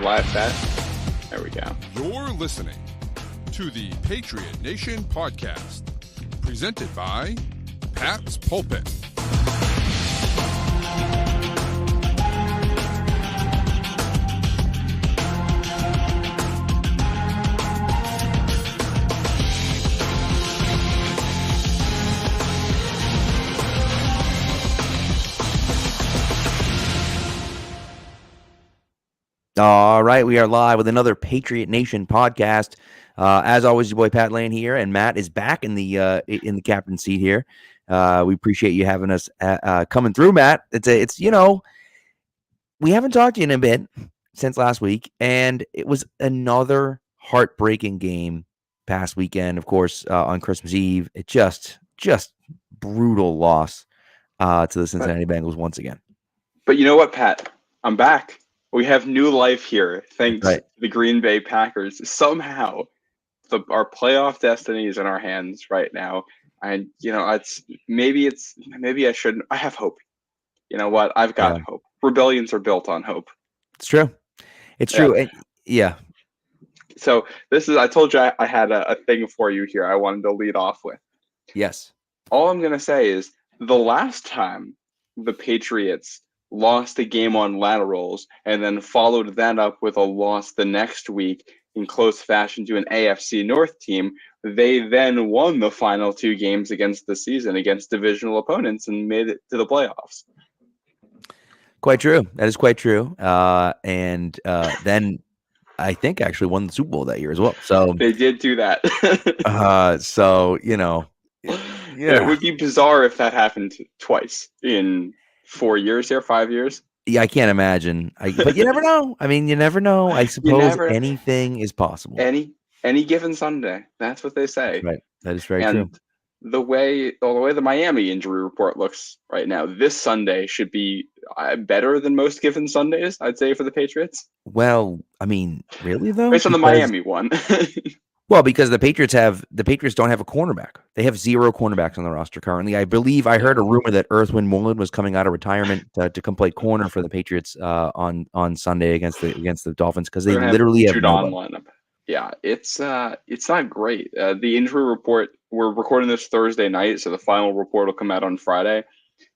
live chat. There we go. You're listening to the Patriot Nation podcast, presented by Pat's Pulpit. All right, we are live with another Patriot Nation podcast. As always, your boy Pat Lane here, and Matt is back in the captain seat here. We appreciate you having us coming through, Matt. It's we haven't talked to you in a bit since last week, and it was another heartbreaking game past weekend. Of course, on Christmas Eve, it just brutal loss to the Cincinnati Bengals once again. But you know what, Pat? I'm back. We have new life here, thanks to the Green Bay Packers. Somehow, our playoff destiny is in our hands right now, and maybe I shouldn't. I have hope. You know what? I've got hope. Rebellions are built on hope. It's true. It's true. And, So I told you I had a thing for you here. I wanted to lead off with. Yes. All I'm gonna say is the last time the Patriots lost a game on laterals and then followed that up with a loss the next week in close fashion to an AFC North team, they then won the final two games against the season against divisional opponents and made it to the playoffs. Quite true. That is quite true. And then I think actually won the Super Bowl that year as well. So they did do that. It would be bizarre if that happened twice in 4 years here, 5 years. Yeah, I can't imagine. But you never know. I mean, you never know. I suppose anything is possible. Any given Sunday. That's what they say. Right. That is very true. The way the Miami injury report looks right now, this Sunday should be better than most given Sundays, I'd say, for the Patriots. Well, I mean, really though? Based on the Miami one. Well, because the Patriots don't have a cornerback. They have zero cornerbacks on the roster currently. I believe I heard a rumor that Earthwind Mullen was coming out of retirement to come play corner for the Patriots on Sunday against the Dolphins because they literally have no lineup. Yeah, it's not great. The injury report, we're recording this Thursday night, so the final report will come out on Friday.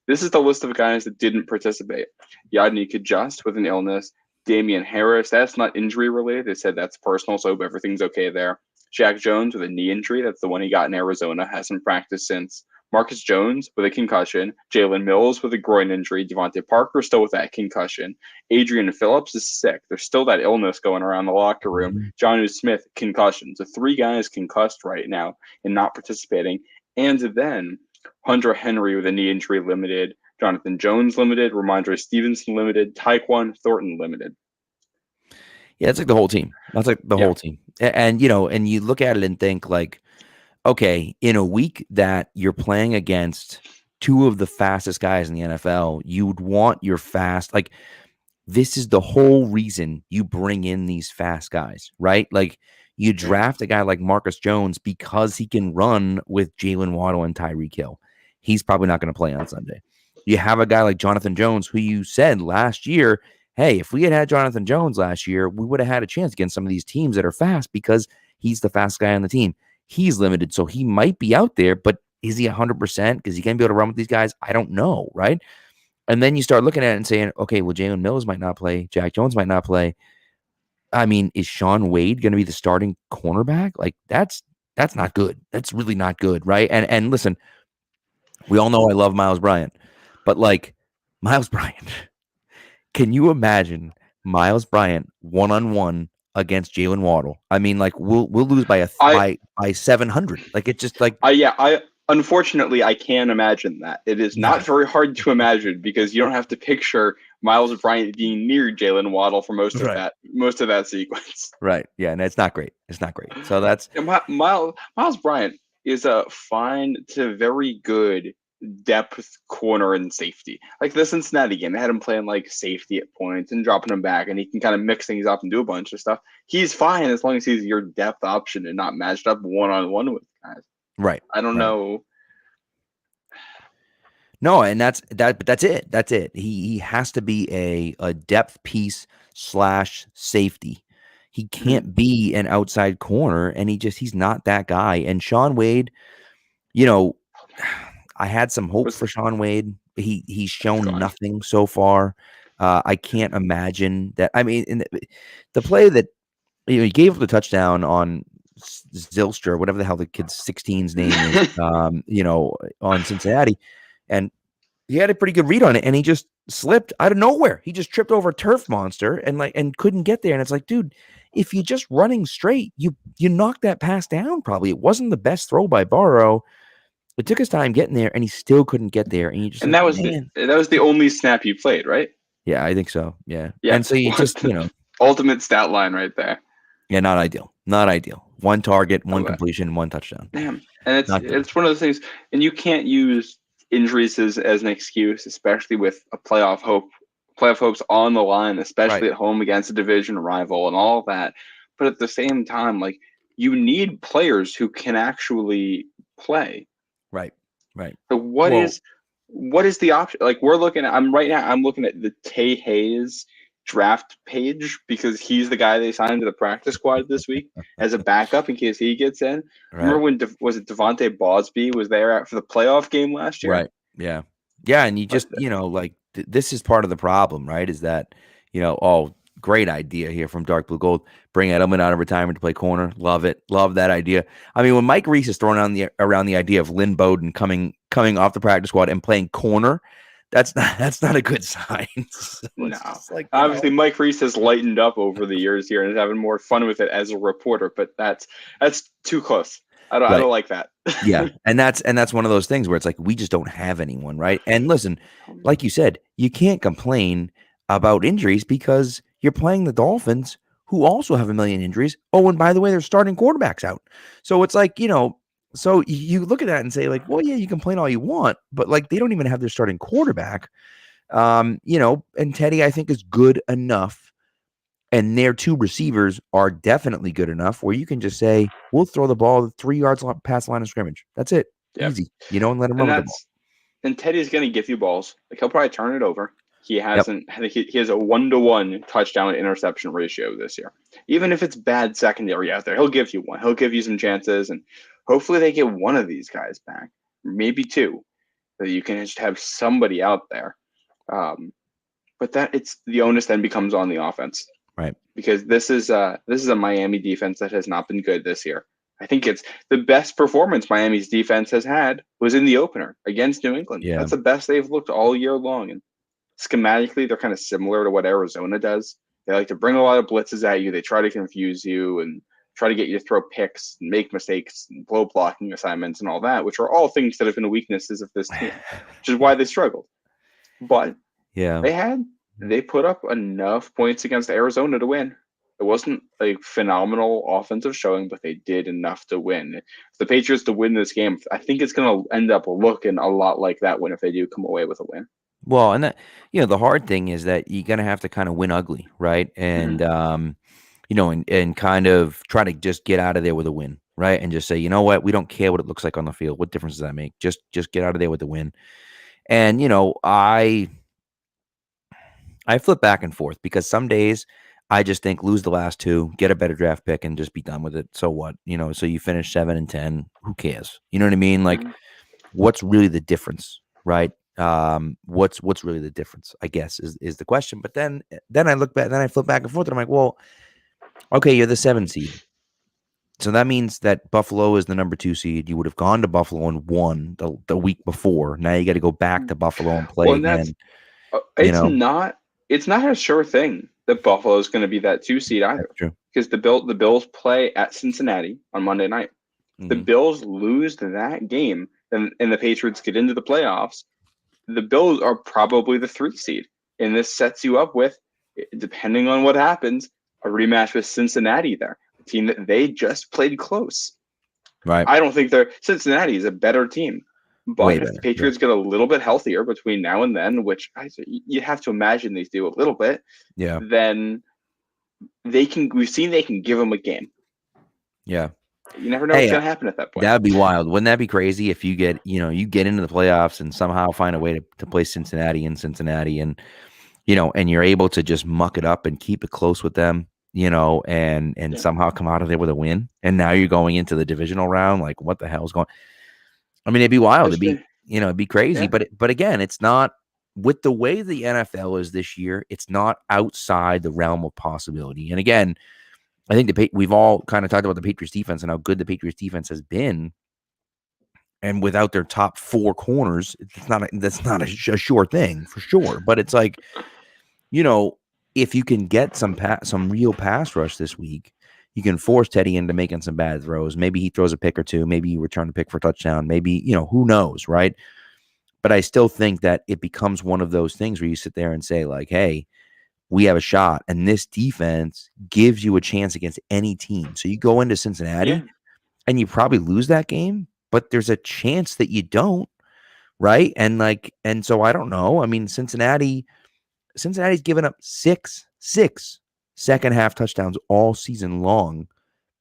This is the list of guys that didn't participate. Yadni Kajust with an illness. Damian Harris, that's not injury related. They said that's personal, so everything's okay there. Jack Jones with a knee injury. That's the one he got in Arizona. Hasn't practiced since. Marcus Jones with a concussion. Jalen Mills with a groin injury. Devontae Parker still with that concussion. Adrian Phillips is sick. There's still that illness going around the locker room. Jonnu Smith, concussion. So 3 guys concussed right now and not participating. And then Hunter Henry with a knee injury limited. Jonathan Jones limited. Ramondre Stevenson limited. Tyquan Thornton limited. Yeah, it's like the whole team. That's like the whole team. And you look at it and think like, okay, in a week that you're playing against 2 of the fastest guys in the NFL, you would want your fast, like this is the whole reason you bring in these fast guys, right? Like you draft a guy like Marcus Jones because he can run with Jalen Waddle and Tyreek Hill. He's probably not going to play on Sunday. You have a guy like Jonathan Jones, who you said last year, hey, if we had Jonathan Jones last year, we would have had a chance against some of these teams that are fast because he's the fastest guy on the team. He's limited, so he might be out there, but is he 100%? Because he can't be able to run with these guys? I don't know, right? And then you start looking at it and saying, okay, well, Jalen Mills might not play. Jack Jones might not play. I mean, is Sean Wade going to be the starting cornerback? Like, that's not good. That's really not good, right? And listen, we all know I love Miles Bryant, but like, Miles Bryant, can you imagine Miles Bryant one-on-one against Jalen Waddle? I mean, like we'll lose by 700. Like it's just like unfortunately I can't imagine that. It is not very hard to imagine because you don't have to picture Miles Bryant being near Jalen Waddle for most of that sequence. Right. Yeah, and it's not great. It's not great. So that's Miles Bryant is a fine to very good depth corner and safety. Like the Cincinnati game, they had him playing like safety at points and dropping him back, and he can kind of mix things up and do a bunch of stuff. He's fine as long as he's your depth option and not matched up one-on-one with guys. Right. I don't know. No, and that's that. But that's it. That's it. He has to be a depth piece / safety. He can't be an outside corner, and he's not that guy. And Sean Wade, you know, I had some hope Was for Sean Wade. He's it's shown gone. nothing so far. I can't imagine that. I mean, in the play that he gave up the touchdown on Zylstra, whatever the hell the kid's 16's name is, on Cincinnati, and he had a pretty good read on it, and he just slipped out of nowhere. He just tripped over a turf monster and couldn't get there. And it's like, dude, if you're just running straight, you knocked that pass down. Probably it wasn't the best throw by Burrow. It took his time getting there, and he still couldn't get there. And you just And like, man, that was the only snap you played, right? yeah, I think so, yeah. Yeah. And so you just, Ultimate stat line right there. yeah, not ideal, not ideal. One target, one Okay. completion, one touchdown. Damn. And Not good. it's one of those things, and you can't use injuries as an excuse, especially with a playoff hopes on the line, especially Right. at home against a division rival and all that. But at the same time, like, you need players who can actually play. Right. So what Well, is the option? Like, I'm looking at the Tay Hayes draft page because he's the guy they signed to the practice squad this week as a backup in case he gets in. Remember right. when was it Devontae Bosby was there for the playoff game last year? Right. Yeah. Yeah. And you Like, just, this is part of the problem, right? Is that, oh, great idea here from Dark Blue Gold. Bring Edelman out of retirement to play corner. Love it. Love that idea. I mean, when Mike Reese is throwing around the idea of Lynn Bowden coming off the practice squad and playing corner, that's not a good sign. So no. like, Obviously, Mike Reese has lightened up over the years here and is having more fun with it as a reporter, but that's too close. I Right. don't like that. Yeah. And that's one of those things where it's like, we just don't have anyone. Right. And listen, like you said, you can't complain about injuries because you're playing the Dolphins, who also have a million injuries. Oh, and by the way, they're starting quarterbacks out. So it's like, so you look at that and say, like, well, yeah, you complain all you want, but like they don't even have their starting quarterback. And Teddy, I think, is good enough. And their two receivers are definitely good enough where you can just say, we'll throw the ball 3 yards past the line of scrimmage. That's it. Yep. Easy. And let him And run with the ball. And Teddy's going to give you balls. Like, he'll probably turn it over. He hasn't. Yep. He has a 1-to-1 touchdown to interception ratio this year. Even if it's bad secondary out there, he'll give you one. He'll give you some chances, and hopefully they get one of these guys back, maybe two, so you can just have somebody out there. But the onus then becomes on the offense, right? Because this is a Miami defense that has not been good this year. I think it's the best performance Miami's defense has had was in the opener against New England. Yeah. That's the best they've looked all year long. And schematically, they're kind of similar to what Arizona does. They like to bring a lot of blitzes at you. They try to confuse you and try to get you to throw picks and make mistakes and blow blocking assignments and all that, which are all things that have been weaknesses of this team, which is why they struggled. But yeah, they put up enough points against Arizona to win. It wasn't a phenomenal offensive showing, but they did enough to win. If the Patriots to win this game, I think it's going to end up looking a lot like that win if they do come away with a win. Well, and that, the hard thing is that you're going to have to kind of win ugly, right? And, and kind of try to just get out of there with a win, right? And just say, you know what? We don't care what it looks like on the field. What difference does that make? Just get out of there with the win. And, I flip back and forth because some days I just think lose the last two, get a better draft pick, and just be done with it. So what? So you finish 7-10. Who cares? You know what I mean? Like, what's really the difference, right? What's really the difference? I guess is the question. But then I look back, then I flip back and forth, and I'm like, well, okay, you're the 7 seed, so that means that Buffalo is the number 2 seed. You would have gone to Buffalo and won the week before. Now you got to go back to Buffalo and play again. It's not a sure thing that Buffalo is going to be that 2 seed either. That's true. Because the Bills play at Cincinnati on Monday night. Mm-hmm. The Bills lose that game, and the Patriots get into the playoffs. The Bills are probably the 3 seed, and this sets you up with, depending on what happens, a rematch with Cincinnati there, a team that they just played close. Right. I don't think Cincinnati is a better team. But if the Patriots get a little bit healthier between now and then, which you have to imagine they do a little bit, then we've seen they can give them a game. Yeah. You never know what's Hey, going to happen at that point. that would be wild. Wouldn't that be crazy if you get into the playoffs and somehow find a way to play Cincinnati in Cincinnati and and you're able to just muck it up and keep it close with them, and somehow come out of there with a win. And now you're going into the divisional round. Like, what the hell's going? I mean, it'd be wild. It'd be crazy. Yeah. But again, it's not with the way the NFL is this year. It's not outside the realm of possibility. And again, I think we've all kind of talked about the Patriots defense and how good the Patriots defense has been. And without their top 4 corners, that's not a sure thing for sure. But it's like, if you can get some real pass rush this week, you can force Teddy into making some bad throws. Maybe he throws a pick or two. Maybe you return a pick for a touchdown. Maybe, who knows, right? But I still think that it becomes one of those things where you sit there and say, like, hey, we have a shot. And this defense gives you a chance against any team. So you go into Cincinnati and you probably lose that game, but there's a chance that you don't, right? And so I don't know. I mean, Cincinnati's given up six second half touchdowns all season long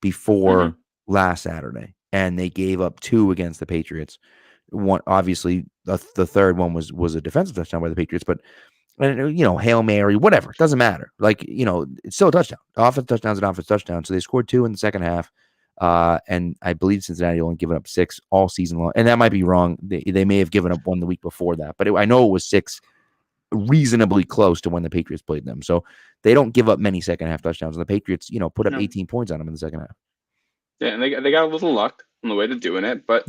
before last Saturday. And they gave up 2 against the Patriots. One, obviously, the third one was a defensive touchdown by the Patriots, but Hail Mary, whatever, it doesn't matter. Like, it's still a touchdown. Offensive touchdown's an offensive touchdown. So they scored 2 in the second half. And I believe Cincinnati only given up 6 all season long. And that might be wrong. They may have given up 1 the week before that, but I know it was 6 reasonably close to when the Patriots played them. So they don't give up many second half touchdowns. And the Patriots, put up 18 points on them in the second half. Yeah, and they got a little luck on the way to doing it, but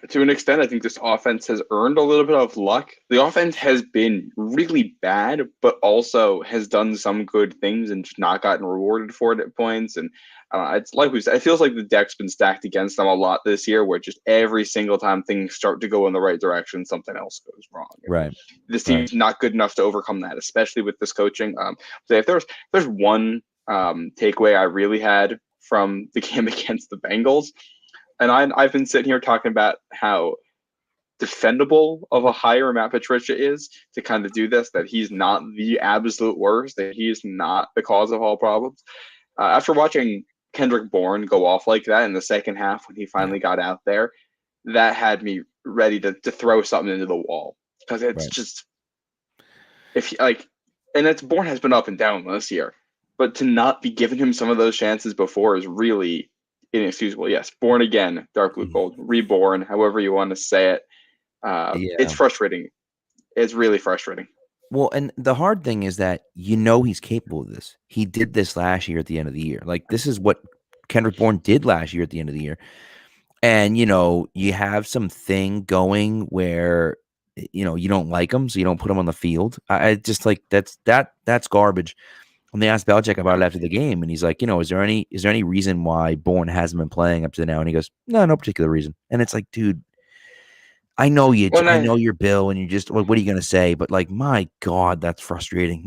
to an extent, I think this offense has earned a little bit of luck. The offense has been really bad, but also has done some good things and just not gotten rewarded for it at points. And it's like we said, it feels like the deck's been stacked against them a lot this year, where just every single time things start to go in the right direction, something else goes wrong. Right. This team's not good enough to overcome that, especially with this coaching. So if there's one takeaway I really had from the game against the Bengals, and I've been sitting here talking about how defendable of a hire Matt Patricia is to kind of do this, that he's not the absolute worst, that he is not the cause of all problems. After watching Kendrick Bourne go off like that in the second half when he finally got out there, that had me ready to throw something into the wall, because it's just, and it's Bourne has been up and down this year, but to not be giving him some of those chances before is really inexcusable. Yes, born again, dark blue gold, reborn, however you want to say it. It's frustrating. It's really frustrating. Well, and the hard thing is that he's capable of this. He did this last year at the end of the year. Like, this is what Kendrick Bourne did last year at the end of the year. And, you have something going where, you don't like him, so you don't put him on the field. I just like that's garbage. And they asked Belichick about it after the game, and he's like, is there any reason why Bourne hasn't been playing up to now? And he goes, no particular reason. And it's like, dude, I know you. I know you're Bill, and you just what are you gonna say? But like, my God, that's frustrating.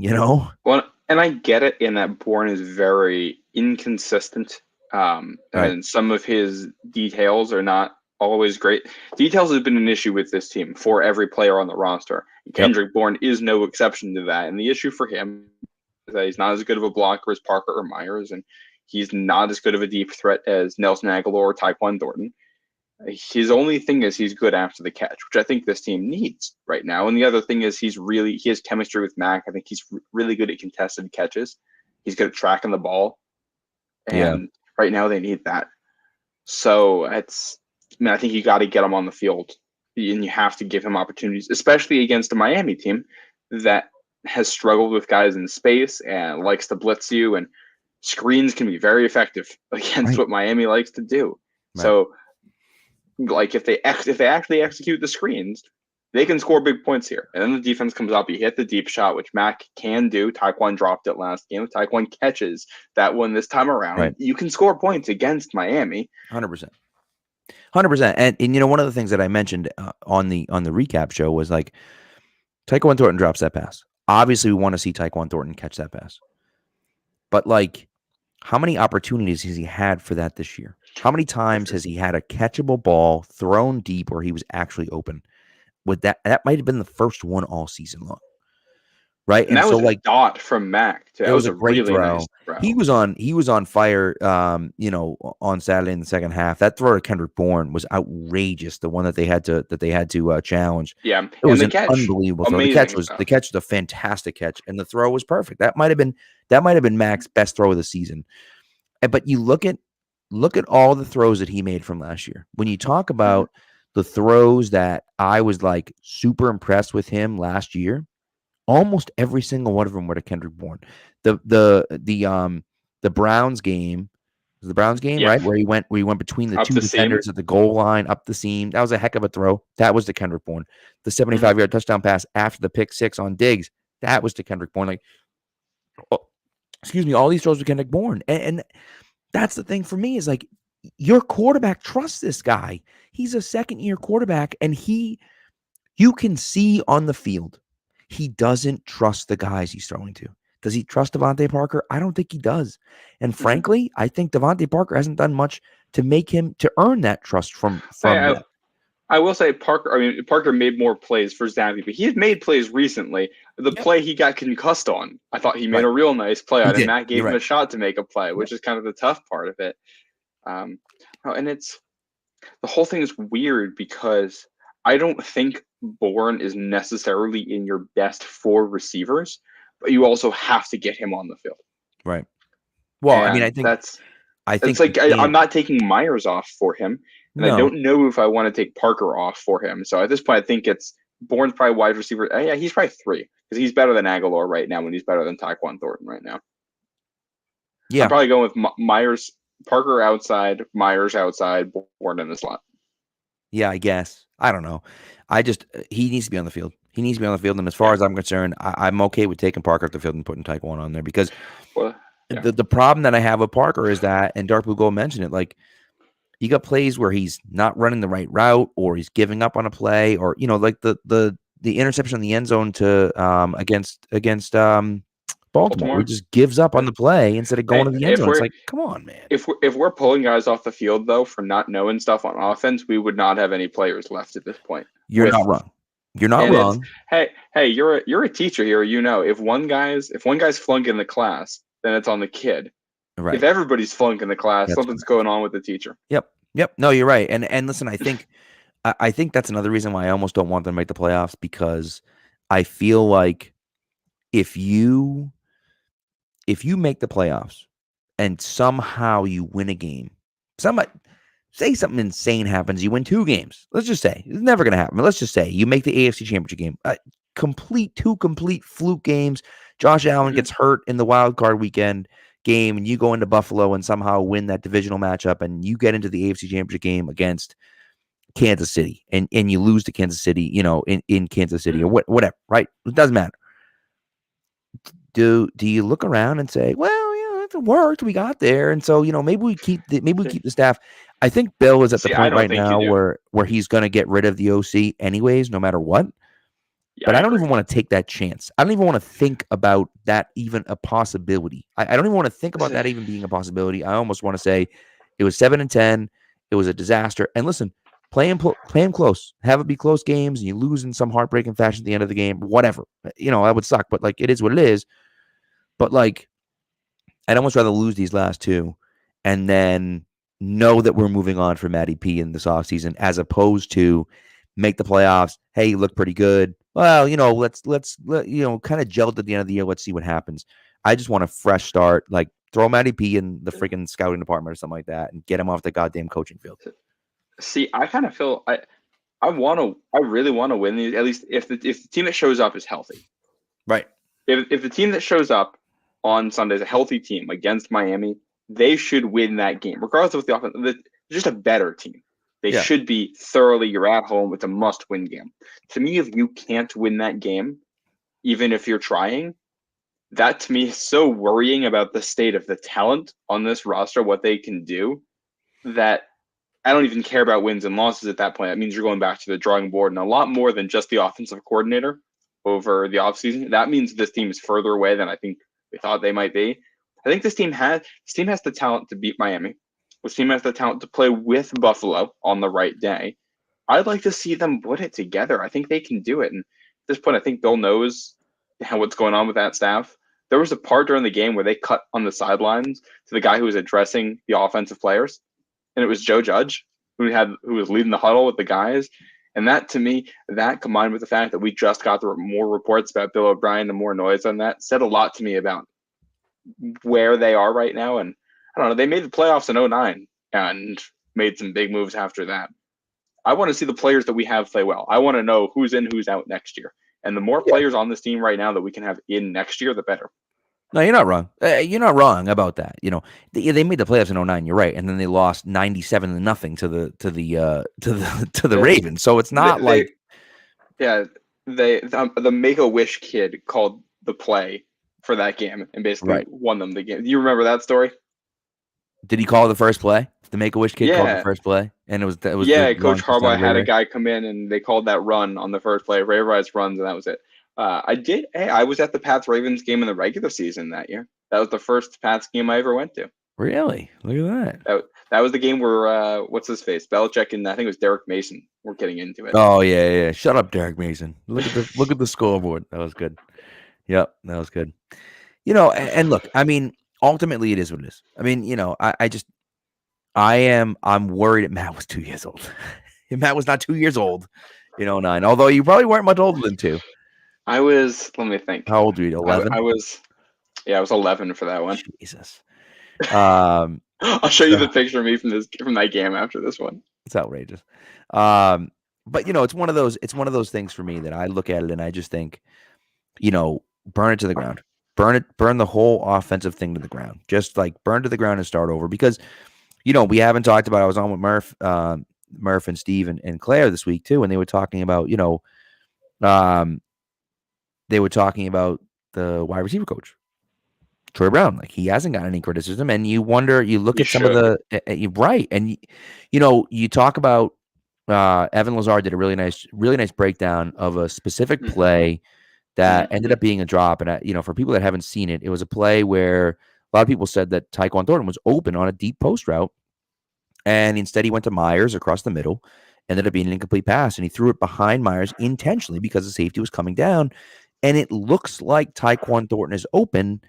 Well, and I get it in that Bourne is very inconsistent, and some of his details are not always great. Details have been an issue with this team for every player on the roster. Kendrick Bourne is no exception to that, and the issue for him is that he's not as good of a blocker as Parker or Myers, and he's not as good of a deep threat as Nelson Aguilar or Tyquan Thornton. His only thing is he's good after the catch, which I think this team needs right now. And the other thing is he has chemistry with Mac. I think he's really good at contested catches. He's good at tracking the ball. And right now they need that. So I think you got to get him on the field, and you have to give him opportunities, especially against a Miami team that has struggled with guys in space and likes to blitz you, and screens can be very effective against what Miami likes to do. So, like, if they actually execute the screens, they can score big points here. And then the defense comes up, you hit the deep shot, which Mac can do. Tyquan dropped it last game. If Tyquan catches that one this time around, you can score points against Miami. 100%. 100%. And one of the things that I mentioned on the recap show was, like, Tyquan Thornton drops that pass. Obviously, we want to see Tyquan Thornton catch that pass. But, like, how many opportunities has he had for that this year? How many times has he had a catchable ball thrown deep where he was actually open? That might have been the first one all season long, right? And And that so was a like dot from Mac too. it That was was a a great really nice throw. throw. He was on fire. On Saturday in the second half. That throw to Kendrick Bourne was outrageous. The one that they had to challenge. Yeah, It and was the an catch, unbelievable throw. amazing The stuff. catch was a fantastic catch, and the throw was perfect. That might have been Mac's best throw of the season. But you look at all the throws that he made from last year. When you talk about the throws that I was like super impressed with him last year, almost every single one of them were to Kendrick Bourne. The Browns game, was the Browns game, Yeah, right? Where he went between the up two the seam. defenders at the goal line, up the seam. That was a heck of a throw. That was to Kendrick Bourne. The 75-yard touchdown pass after the pick six on Diggs, that was to Kendrick Bourne. Like, excuse me, all these throws were Kendrick Bourne. And that's the thing for me is like your quarterback trusts this guy. He's a second-year quarterback, and you can see on the field he doesn't trust the guys he's throwing to. Does he trust Devontae Parker? I don't think he does. And frankly, I think Devontae Parker hasn't done much to earn that trust from them. I will say Parker made more plays for Zampi, but he's made plays recently. The play he got concussed on, I thought he made a real nice play on, and Matt gave him a shot to make a play, which is kind of the tough part of it. And it's the whole thing is weird because I don't think Bourne is necessarily in your best four receivers, but you also have to get him on the field. Right. Well, And I mean, I think I'm not taking Myers off for him, and I don't know if I want to take Parker off for him. So at this point, I think it's Bourne's probably wide receiver. Yeah, he's probably 3 because he's better than Aguilar right now, and he's better than Tyquan Thornton right now. Yeah, I'm probably going with Myers, Parker outside, Myers outside, Bourne in the slot. Yeah, I guess. I don't know. He needs to be on the field. He needs to be on the field. And as far as I'm concerned, I'm okay with taking Parker off the field and putting Tyquan on there because the problem that I have with Parker is that, and Dark Blue Gold mentioned it, like you got plays where he's not running the right route or he's giving up on a play or, like the interception in the end zone to against Baltimore. He just gives up on the play instead of going to the end zone. It's like, come on, man. If we're pulling guys off the field though for not knowing stuff on offense, we would not have any players left at this point. You're not wrong. You're not wrong. Hey, you're a teacher here. If one guy's flunking the class, then it's on the kid. Right. If everybody's flunking the class, something's going on with the teacher. Yep. No, you're right. And listen, I think that's another reason why I almost don't want them to make the playoffs because I feel like if you make the playoffs and somehow you win a game, say something insane happens, you win 2 games. Let's just say it's never going to happen. But let's just say you make the AFC Championship game, two complete fluke games. Josh Allen gets hurt in the wild card weekend game, and you go into Buffalo and somehow win that divisional matchup, and you get into the AFC Championship game against Kansas City, and you lose to Kansas City, in Kansas City or whatever, right? It doesn't matter. Do you look around and say, well, it worked, we got there, and so maybe we keep the staff. I think Bill is at the point right now where he's going to get rid of the OC anyways, no matter what. Yeah, but I don't even want to take that chance. I don't even want to think about that even a possibility. I don't even want to think about that even being a possibility. I almost want to say it was 7-10. It was a disaster. And listen, play them close. Have it be close games, and you lose in some heartbreaking fashion at the end of the game. Whatever, that would suck. But like, it is what it is. But like, I'd almost rather lose these last 2, and then know that we're moving on for Matty P in this offseason, as opposed to make the playoffs. Hey, you look pretty good. Well, let's kind of gelled at the end of the year. Let's see what happens. I just want a fresh start. Like, throw Matty P in the freaking scouting department or something like that, and get him off the goddamn coaching field. See, I kind of feel I really want to win these. At least if the team that shows up is healthy, right? If the team that shows up on Sunday is a healthy team against Miami, they should win that game, regardless of the offense. They're just a better team. They should be thoroughly. You're at home. It's a must-win game. To me, if you can't win that game, even if you're trying, that to me is so worrying about the state of the talent on this roster, what they can do, that I don't even care about wins and losses at that point. That means you're going back to the drawing board, and a lot more than just the offensive coordinator over the offseason. That means this team is further away than I think we thought they might be. I think this team has the talent to beat Miami. This team has the talent to play with Buffalo on the right day. I'd like to see them put it together. I think they can do it. And at this point, I think Bill knows what's going on with that staff. There was a part during the game where they cut on the sidelines to the guy who was addressing the offensive players, and it was Joe Judge who was leading the huddle with the guys. And that, to me, that combined with the fact that we just got more reports about Bill O'Brien and more noise on that, said a lot to me about where they are right now. And I don't know, they made the playoffs in 2009 and made some big moves after that. I want to see the players that we have play well. I want to know who's in, who's out next year. And the more players on this team right now that we can have in next year, the better. No, you're not wrong. You're not wrong about that. You know, they made the playoffs in 2009. You're right, and then they lost 97-0 to the Ravens. So it's not the Make-A-Wish kid called the play for that game and basically won them the game. Do you remember that story? Did he call the first play? The Make-A-Wish kid called the first play, and it was Coach Harbaugh had a guy come in and they called that run on the first play. Ray Rice runs, and that was it. I was at the Pats Ravens game in the regular season that year. That was the first Pats game I ever went to. Really? Look at that. That was the game where what's his face? Belichick and I think it was Derek Mason were getting into it. Oh yeah. Shut up, Derek Mason. Look at the scoreboard. That was good. Yep, that was good. You know, and look, I mean, ultimately it is what it is. I mean, you know, I'm worried that Matt was 2 years old. Matt was not 2 years old in 2009, although you probably weren't much older than 2. I was, let me think. How old were you? 11? I was 11 for that one. Jesus. I'll show you the picture of me from that game after this one. It's outrageous. But you know, it's one of those things for me that I look at it and I just think, you know, burn it to the ground. Burn the whole offensive thing to the ground. Just like burn to the ground and start over, because you know, we haven't talked about, I was on with Murph and Steve and Claire this week too, and they were talking about, you know, they were talking about the wide receiver coach, Troy Brown. Like, he hasn't got any criticism, and you wonder, you look at some of the right, and you know, you talk about Evan Lazar did a really nice breakdown of a specific play that ended up being a drop, and you know, for people that haven't seen it, it was a play where a lot of people said that Tyquan Thornton was open on a deep post route, and instead he went to Myers across the middle, ended up being an incomplete pass, and he threw it behind Myers intentionally because the safety was coming down. And it looks like Tyquan Thornton is open,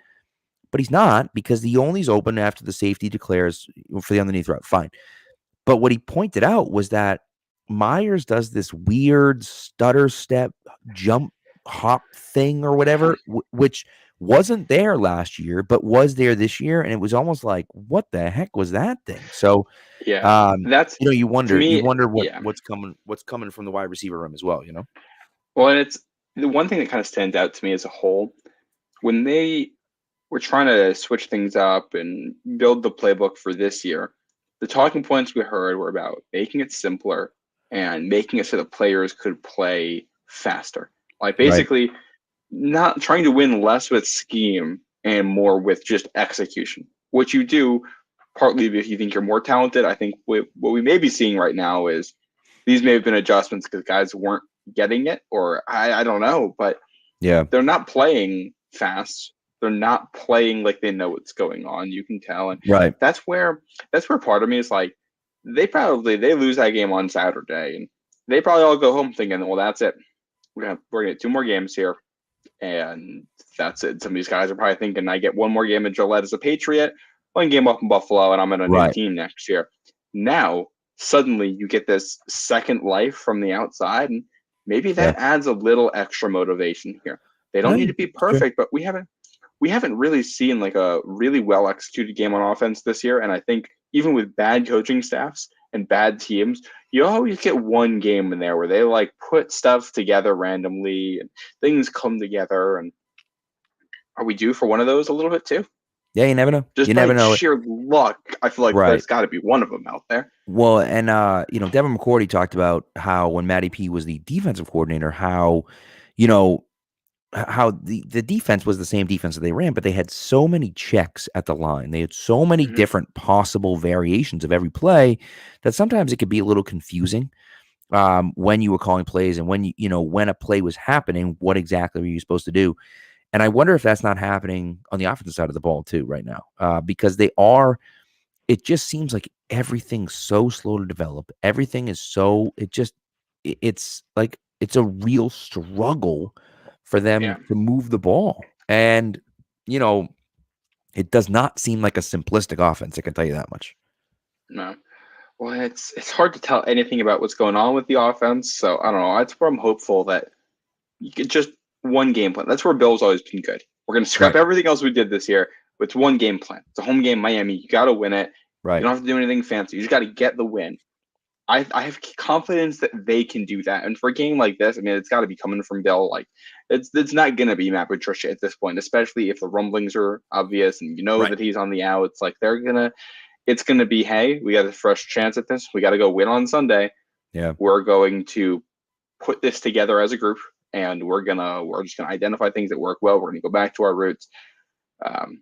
but he's not, because he only is open after the safety declares for the underneath route. Fine. But what he pointed out was that Myers does this weird stutter step jump hop thing or whatever, which wasn't there last year, but was there this year. And it was almost like, what the heck was that thing? So that's, you know, you wonder what's coming from the wide receiver room as well, you know? Well, and it's the one thing that kind of stands out to me as a whole, when they were trying to switch things up and build the playbook for this year, the talking points we heard were about making it simpler and making it so the players could play faster. Like, basically not trying to win less with scheme and more with just execution, which you do partly if you think you're more talented. I think what we may be seeing right now is these may have been adjustments because guys weren't getting it, or I don't know, but they're not playing fast. They're not playing like they know what's going on. You can tell, and that's where part of me is like, they lose that game on Saturday, and they probably all go home thinking, well, that's it. We're gonna get 2 more games here, and that's it. Some of these guys are probably thinking, I get 1 more game in Gillette as a Patriot, 1 game up in Buffalo, and I'm in a new team next year. Now suddenly you get this second life from the outside, and maybe that adds a little extra motivation here. They don't need to be perfect, but we haven't really seen like a really well executed game on offense this year. And I think even with bad coaching staffs and bad teams, you always get 1 game in there where they like put stuff together randomly and things come together. And are we due for one of those a little bit too? Yeah, you never know. Just never know. Sheer luck. I feel like there's got to be one of them out there. Well, and you know, Devin McCourty talked about how when Matty P was the defensive coordinator, how, you know, how the defense was the same defense that they ran, but they had so many checks at the line. They had so many different possible variations of every play that sometimes it could be a little confusing when you were calling plays and when when a play was happening, what exactly were you supposed to do? And I wonder if that's not happening on the offensive side of the ball too right now, because it just seems like everything's so slow to develop. Everything is so, it's like, it's a real struggle for them Yeah. to move the ball. And, it does not seem like a simplistic offense. I can tell you that much. No. Well, it's hard to tell anything about what's going on with the offense. So I don't know. That's where I'm hopeful that you can just one game plan. That's where Bill's always been good. We're going to scrap everything else we did this year with one game plan. It's a home game, Miami. You got to win it. Right. You don't have to do anything fancy. You just got to get the win. I have confidence that they can do that. And for a game like this, I mean, it's got to be coming from Bill. Like, it's not going to be Matt Patricia at this point, especially if the rumblings are obvious and that he's on the outs. Like, it's going to be, hey, we got a fresh chance at this. We got to go win on Sunday. Yeah. We're going to put this together as a group, and we're just gonna identify things that work well. We're gonna go back to our roots. And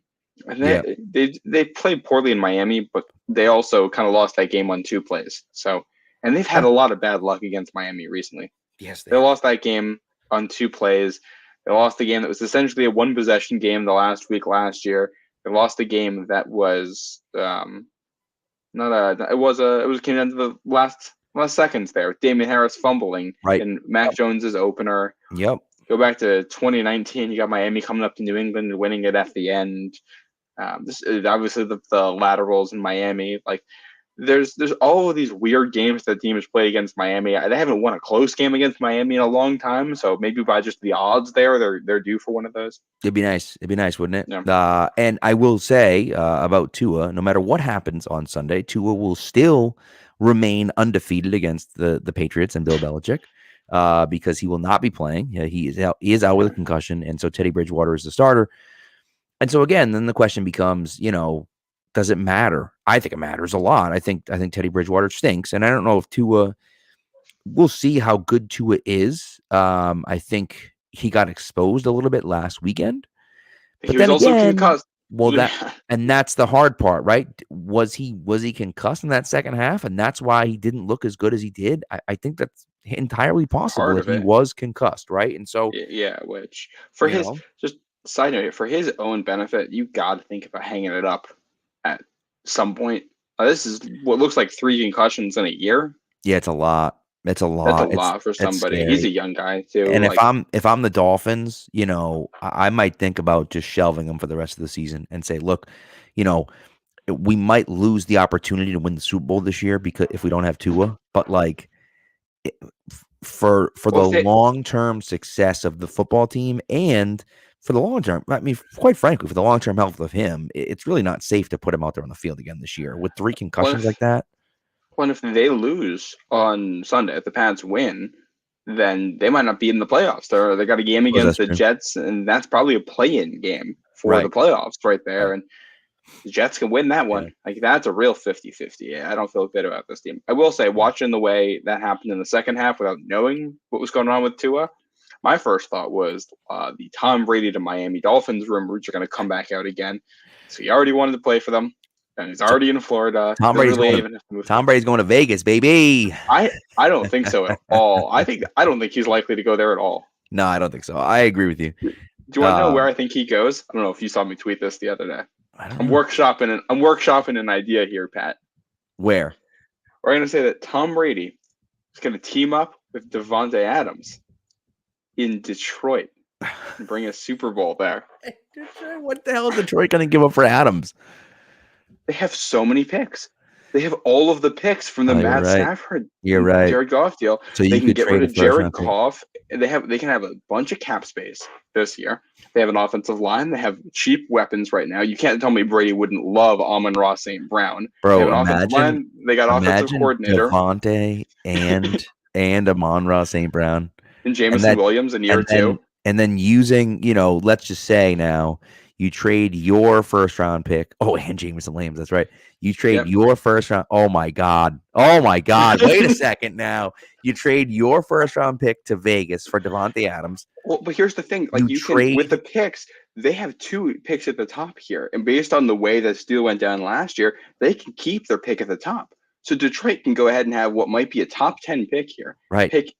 they played poorly in Miami, but they also kind of lost that game on 2 plays. So, and they've had a lot of bad luck against Miami recently. Yes, they lost that game on 2 plays. They lost the game that was essentially a 1-possession game the last week last year. They lost a game that was it came down to the last seconds there. Damian Harris fumbling and Mac Jones's opener. Yep. Go back to 2019. You got Miami coming up to New England and winning it at the end. This is obviously the laterals in Miami. Like, there's all of these weird games that teams play against Miami. They haven't won a close game against Miami in a long time, so maybe by just the odds they're due for one of those. It'd be nice, wouldn't it? Yeah. And I will say about Tua, no matter what happens on Sunday, Tua will still remain undefeated against the Patriots and Bill Belichick because he will not be playing. He is out with a concussion, and so Teddy Bridgewater is the starter. And so again, then the question becomes, does it matter? I think it matters a lot. I think Teddy Bridgewater stinks, and I don't know if Tua. We'll see how good Tua is. I think he got exposed a little bit last weekend. But he was also concussed. Well, that's the hard part, right? Was he concussed in that second half, and that's why he didn't look as good as he did? I think that's entirely possible if he was concussed, right? And so, which for his just side note, for his own benefit, you got to think about hanging it up at some point. This is what looks like 3 concussions in a year. Yeah, it's a lot. It's a lot. That's a lot for somebody. He's a young guy too. And if I'm the Dolphins, I might think about just shelving him for the rest of the season and say, look, we might lose the opportunity to win the Super Bowl this year because if we don't have Tua, but like for the long-term success of the football team and for the long term, I mean, quite frankly, for the long-term health of him, it's really not safe to put him out there on the field again this year with 3 concussions like that. Well, if they lose on Sunday, if the Pats win, then they might not be in the playoffs. They got a game against the Jets, and that's probably a play-in game for the playoffs right there. And the Jets can win that one. Like, that's a real 50-50. I don't feel good about this team. I will say, watching the way that happened in the second half without knowing what was going on with Tua, my first thought was the Tom Brady to Miami Dolphins rumors are going to come back out again. So he already wanted to play for them. And he's already in Florida. Tom Brady's going to Vegas, baby. I don't think so at all. I don't think he's likely to go there at all. No, I don't think so. I agree with you. Do you want to know where I think he goes? I don't know if you saw me tweet this the other day. I'm workshopping an idea here, Pat. Where? We're going to say that Tom Brady is going to team up with Devontae Adams in Detroit and bring a Super Bowl there. What the hell is Detroit going to give up for Adams? They have so many picks. They have all of the picks from the Matt Stafford, Jared Goff deal. So they can get rid of Jared Goff. They can have a bunch of cap space this year. They have an offensive line. They have cheap weapons right now. You can't tell me Brady wouldn't love Amon-Ra St. Brown. Bro, they have an offensive line. They got offensive coordinator. Devontae and Amon-Ra St. Brown. And Jameson Williams in year 2. And then using, let's just say now, you trade your first round pick. Oh, and Jameson Williams. That's right. You trade your first round. Oh my God. Wait a second now. You trade your first round pick to Vegas for Devontae Adams. Well, but here's the thing. Like you can, with the picks, they have 2 picks at the top here. And based on the way that deal went down last year, they can keep their pick at the top. So Detroit can go ahead and have what might be a top 10 pick here. Right. Pick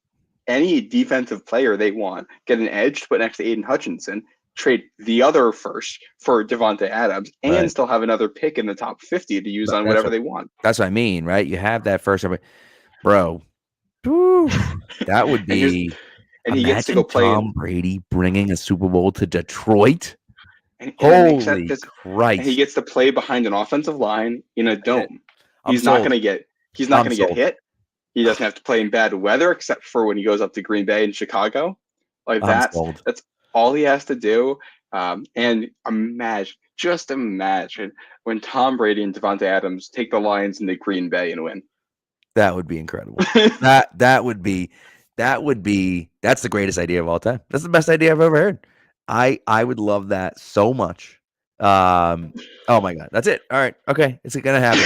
any defensive player they want, get an edge to put next to Aiden Hutchinson, trade the other first for Devontae Adams, and still have another pick in the top 50 to use on whatever they want. That's what I mean, right? You have that first, bro. Whew, that would be. and he gets to Imagine go play Tom Brady bringing a Super Bowl to Detroit. and it makes sense Holy and he Christ! gets to play behind an offensive line in a dome. I'm He's not sold. going to get I'm sold. hit. He doesn't have to play in bad weather except for when he goes up to Green Bay and Chicago. Like I'm sold. that's all he has to do. And just imagine when Tom Brady and Devontae Adams take the Lions into Green Bay and win. That would be incredible. that would be that's the greatest idea of all time. That's the best idea I've ever heard. I would love that so much. Oh my god, that's it. All right, okay, it's gonna happen.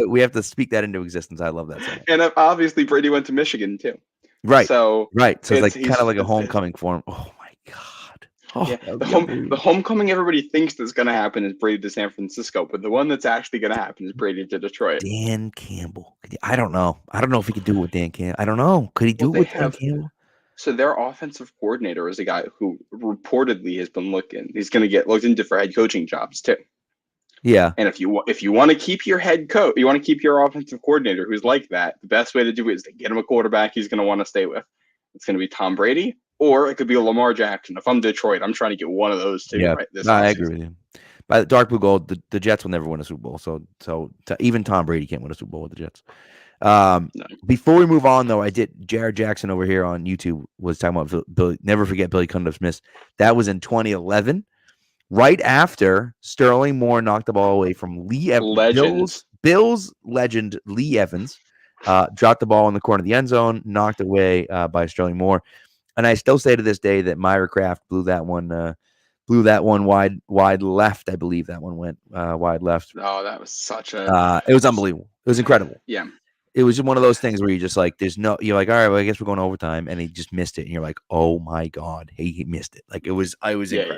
We have to speak that into existence. I love that so much. And obviously Brady went to Michigan too. Right. So it's like kind of like a homecoming for him. Oh my god. Oh, yeah, the homecoming everybody thinks that's going to happen is Brady to San Francisco, but the one that's actually going to happen is Brady to Detroit. Dan Campbell. I don't know if he could do it with Dan Campbell. I don't know. Could he do it with Dan Campbell? So their offensive coordinator is a guy who reportedly has been looking. He's going to get looked into for head coaching jobs too. Yeah. And if you want to keep your head coach, you want to keep your offensive coordinator who's like that, the best way to do it is to get him a quarterback he's going to want to stay with. It's going to be Tom Brady, or it could be Lamar Jackson. If I'm Detroit, I'm trying to get one of those two. Yeah, right this I agree with you. By the dark blue gold, the Jets will never win a Super Bowl. So even Tom Brady can't win a Super Bowl with the Jets. No. Before we move on, though, Jared Jackson over here on YouTube was talking about Billy. Never forget Billy Cundiff's miss. That was in 2011, right after Sterling Moore knocked the ball away from Lee Evans. Bills legend Lee Evans dropped the ball in the corner of the end zone, knocked away by Sterling Moore. And I still say to this day that Myra Kraft blew that one wide left. I believe that one went wide left. Oh, that was such a. It was unbelievable. It was incredible. Yeah. It was one of those things where you're just like, you're like, all right, well, I guess we're going overtime, and he just missed it, and you're like, oh my god, he missed it. Like it was incredible. Yeah.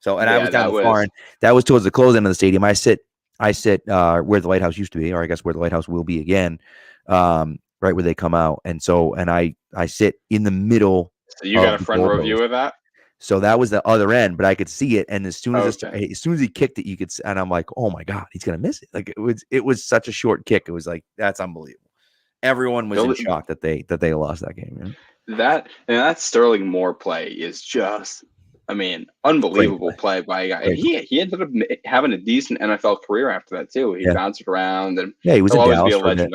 So, and I was down the far end. That was towards the close end of the stadium. I sit where the lighthouse used to be, or I guess where the lighthouse will be again. Right where they come out, and I sit in the middle. So you got a front row view of that. So that was the other end, but I could see it, and as soon as he kicked it, you could, and I'm like, oh my god, he's gonna miss it. Like it was such a short kick. It was like that's unbelievable. Everyone was in shock that they lost that game. You know? That Sterling Moore play is just, I mean, unbelievable play by a guy. And he ended up having a decent NFL career after that too. He bounced around, and he was always Dallas be a legend.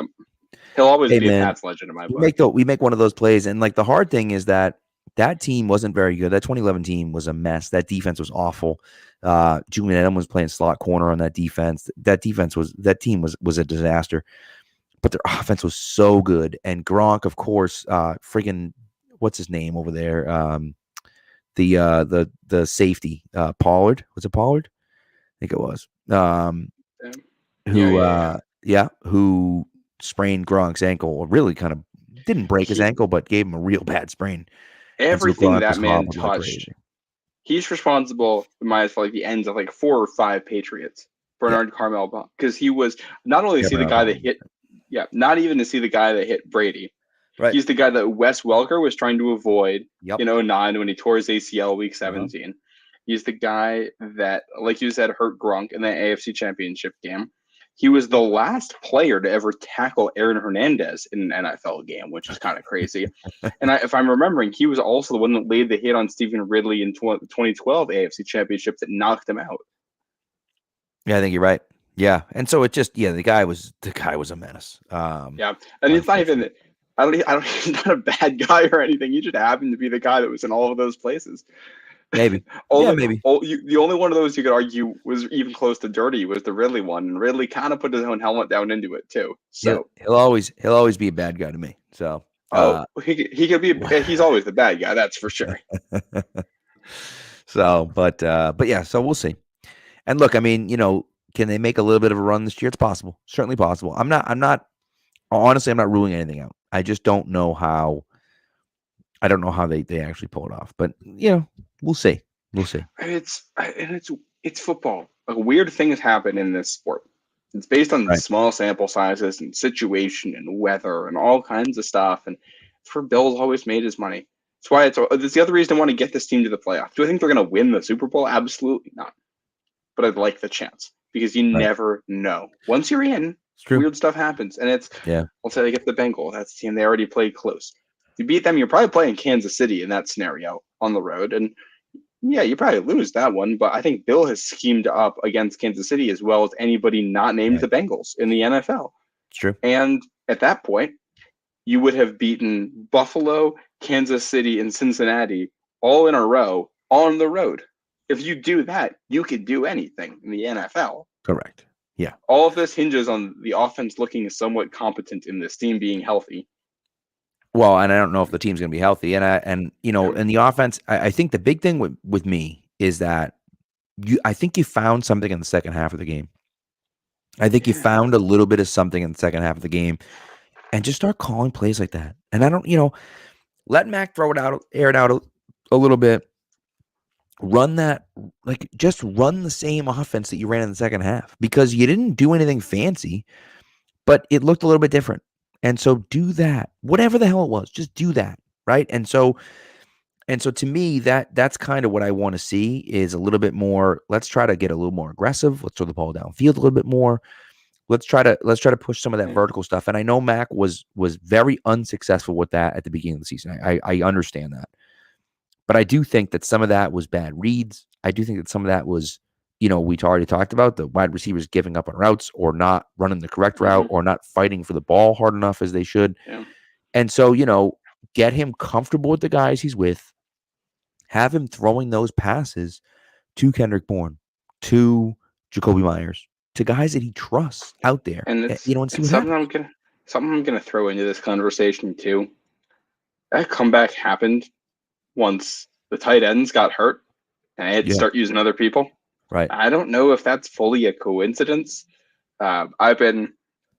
He'll always be a Pats legend in my book. We make one of those plays, and like the hard thing is that team wasn't very good. That 2011 team was a mess. That defense was awful. Julian Edelman was playing slot corner on that defense. That team was a disaster. But their offense was so good, and Gronk, of course, freaking what's his name over there? The safety, Pollard. Was it Pollard? I think it was. Who sprained Gronk's ankle, or really kind of didn't break his ankle, but gave him a real bad sprain. Everything that man touched, he's responsible for like the ends of like 4 or 5 Patriots. Bernard Carmel, because he was not only the guy that hit, not even to see the guy that hit Brady. Right. He's the guy that Wes Welker was trying to avoid in 2009 when he tore his ACL week 17. He's the guy that, like you said, hurt Gronk in the AFC Championship game. He was the last player to ever tackle Aaron Hernandez in an NFL game, which is kind of crazy. And if I'm remembering, he was also the one that laid the hit on Stephen Ridley in 2012 AFC Championship that knocked him out. Yeah, I think you're right. Yeah, and so it just the guy was a menace. And it's not even. He's not a bad guy or anything. He just happened to be the guy that was in all of those places. Maybe. Maybe. The only one of those you could argue was even close to dirty was the Ridley one, and Ridley kind of put his own helmet down into it too. So he'll always be a bad guy to me. So he could be. He's always the bad guy. That's for sure. So, but yeah. So we'll see. And look, I mean, can they make a little bit of a run this year? It's possible. Certainly possible. I'm not. Honestly, I'm not ruling anything out. I just don't know how. I don't know how they actually pull it off, but we'll see. We'll see. It's football. A weird thing has happened in this sport. It's based on small sample sizes and situation and weather and all kinds of stuff. And for Bill's always made his money. That's why it's the other reason I want to get this team to the playoffs. Do I think they're going to win the Super Bowl? Absolutely not. But I'd like the chance because you never know. Once you're in, weird stuff happens. And let's say they get the Bengals. That's the team they already played close. You beat them, you're probably playing Kansas City in that scenario on the road. And yeah, you probably lose that one. But I think Bill has schemed up against Kansas City as well as anybody not named Right. the Bengals in the NFL. It's true. And at that point, you would have beaten Buffalo, Kansas City, and Cincinnati all in a row on the road. If you do that, you could do anything in the NFL. Correct. Yeah. All of this hinges on the offense looking somewhat competent and this team being healthy. Well, and I don't know if the team's going to be healthy. And the offense, I think the big thing with me is that I think you found something in the second half of the game. I think you found a little bit of something in the second half of the game, and just start calling plays like that. And I don't, let Mac throw it out, air it out a little bit. Run that, just run the same offense that you ran in the second half, because you didn't do anything fancy, but it looked a little bit different. And so do that, whatever the hell it was, just do that. Right. And so to me, that's kind of what I want to see, is a little bit more. Let's try to get a little more aggressive. Let's throw the ball downfield a little bit more. Let's try to push some of that vertical stuff. And I know Mac was very unsuccessful with that at the beginning of the season. I understand that. But I do think that some of that was bad reads. I do think that some of that was, we already talked about the wide receivers giving up on routes, or not running the correct route, or not fighting for the ball hard enough as they should. Yeah. And so, get him comfortable with the guys he's with. Have him throwing those passes to Kendrick Bourne, to Jacoby Myers, to guys that he trusts out there. And it's, and see it's what something I'm gonna throw into this conversation too. That comeback happened once the tight ends got hurt and I had to start using other people. Right. I don't know if that's fully a coincidence. I've been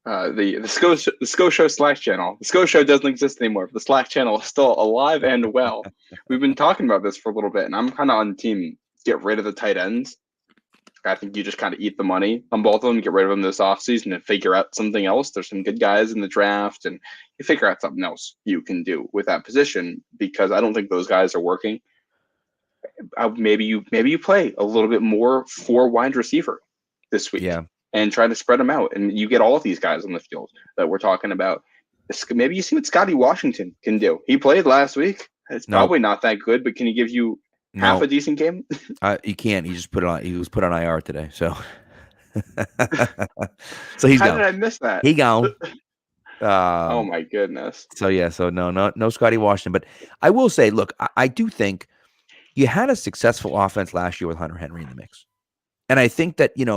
the SCO Show Slack channel. The SCO Show doesn't exist anymore, but the Slack channel is still alive and well. We've been talking about this for a little bit, and I'm kind of on the team get rid of the tight ends. I think you just kind of eat the money on both of them, get rid of them this offseason, and figure out something else. There's some good guys in the draft, and you figure out something else you can do with that position, because I don't think those guys are working. Maybe you play a little bit more for wide receiver this week, and try to spread them out, and you get all of these guys on the field that we're talking about. Maybe you see what Scotty Washington can do. He played last week. It's probably not that good, but can he give you half a decent game? You can't. He just put it on. He was put on IR today, so so he's How gone. did I miss that? He gone. Oh my goodness. So no Scotty Washington. But I will say, look, I do think you had a successful offense last year with Hunter Henry in the mix, and I think that you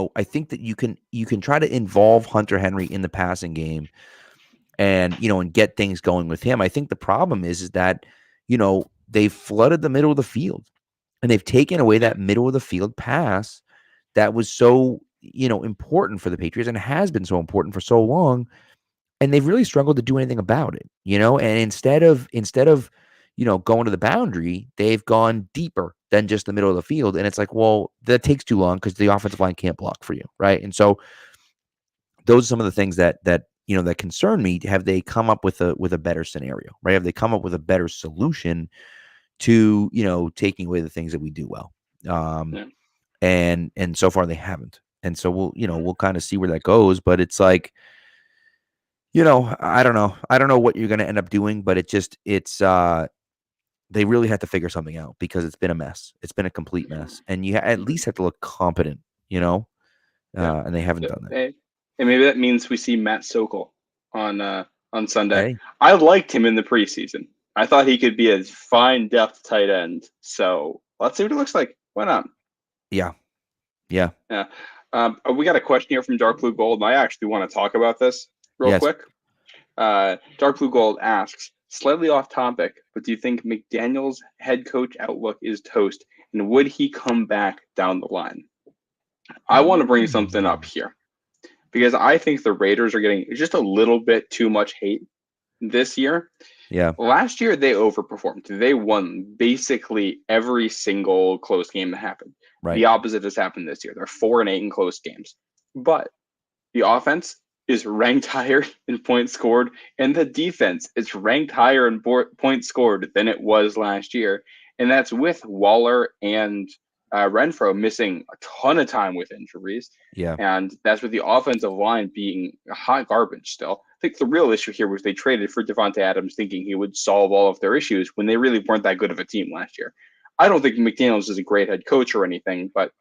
can try to involve Hunter Henry in the passing game, and and get things going with him. I think the problem is that they've flooded the middle of the field. And they've taken away that middle of the field pass that was so, important for the Patriots, and has been so important for so long. And they've really struggled to do anything about it, and instead of, going to the boundary, they've gone deeper than just the middle of the field. And it's like, well, that takes too long because the offensive line can't block for you. Right. And so those are some of the things that concern me. Have they come up with a better scenario, right? Have they come up with a better solution to taking away the things that we do well, and so far they haven't, and so we'll kind of see where that goes. But it's like, I don't know what you're going to end up doing, but they really have to figure something out, because it's been a mess. It's been a complete mess, and you at least have to look competent, and they haven't done that. And maybe that means we see Matt Sokol on Sunday. Hey. I liked him in the preseason. I thought he could be a fine depth tight end. So let's see what it looks like. Why not? Yeah. We got a question here from Dark Blue Gold, and I actually want to talk about this real quick. Dark Blue Gold asks, slightly off topic, but do you think McDaniel's head coach outlook is toast, and would he come back down the line? I want to bring something up here, because I think the Raiders are getting just a little bit too much hate this year. Yeah. Last year they overperformed. They won basically every single close game that happened. Right. The opposite has happened this year. They're 4-8 in close games. But the offense is ranked higher in points scored, and the defense is ranked higher in points scored than it was last year. And that's with Waller and Renfro missing a ton of time with injuries. Yeah. And that's with the offensive line being hot garbage still. I think the real issue here was they traded for Devontae Adams thinking he would solve all of their issues when they really weren't that good of a team last year. I don't think McDaniels is a great head coach or anything, but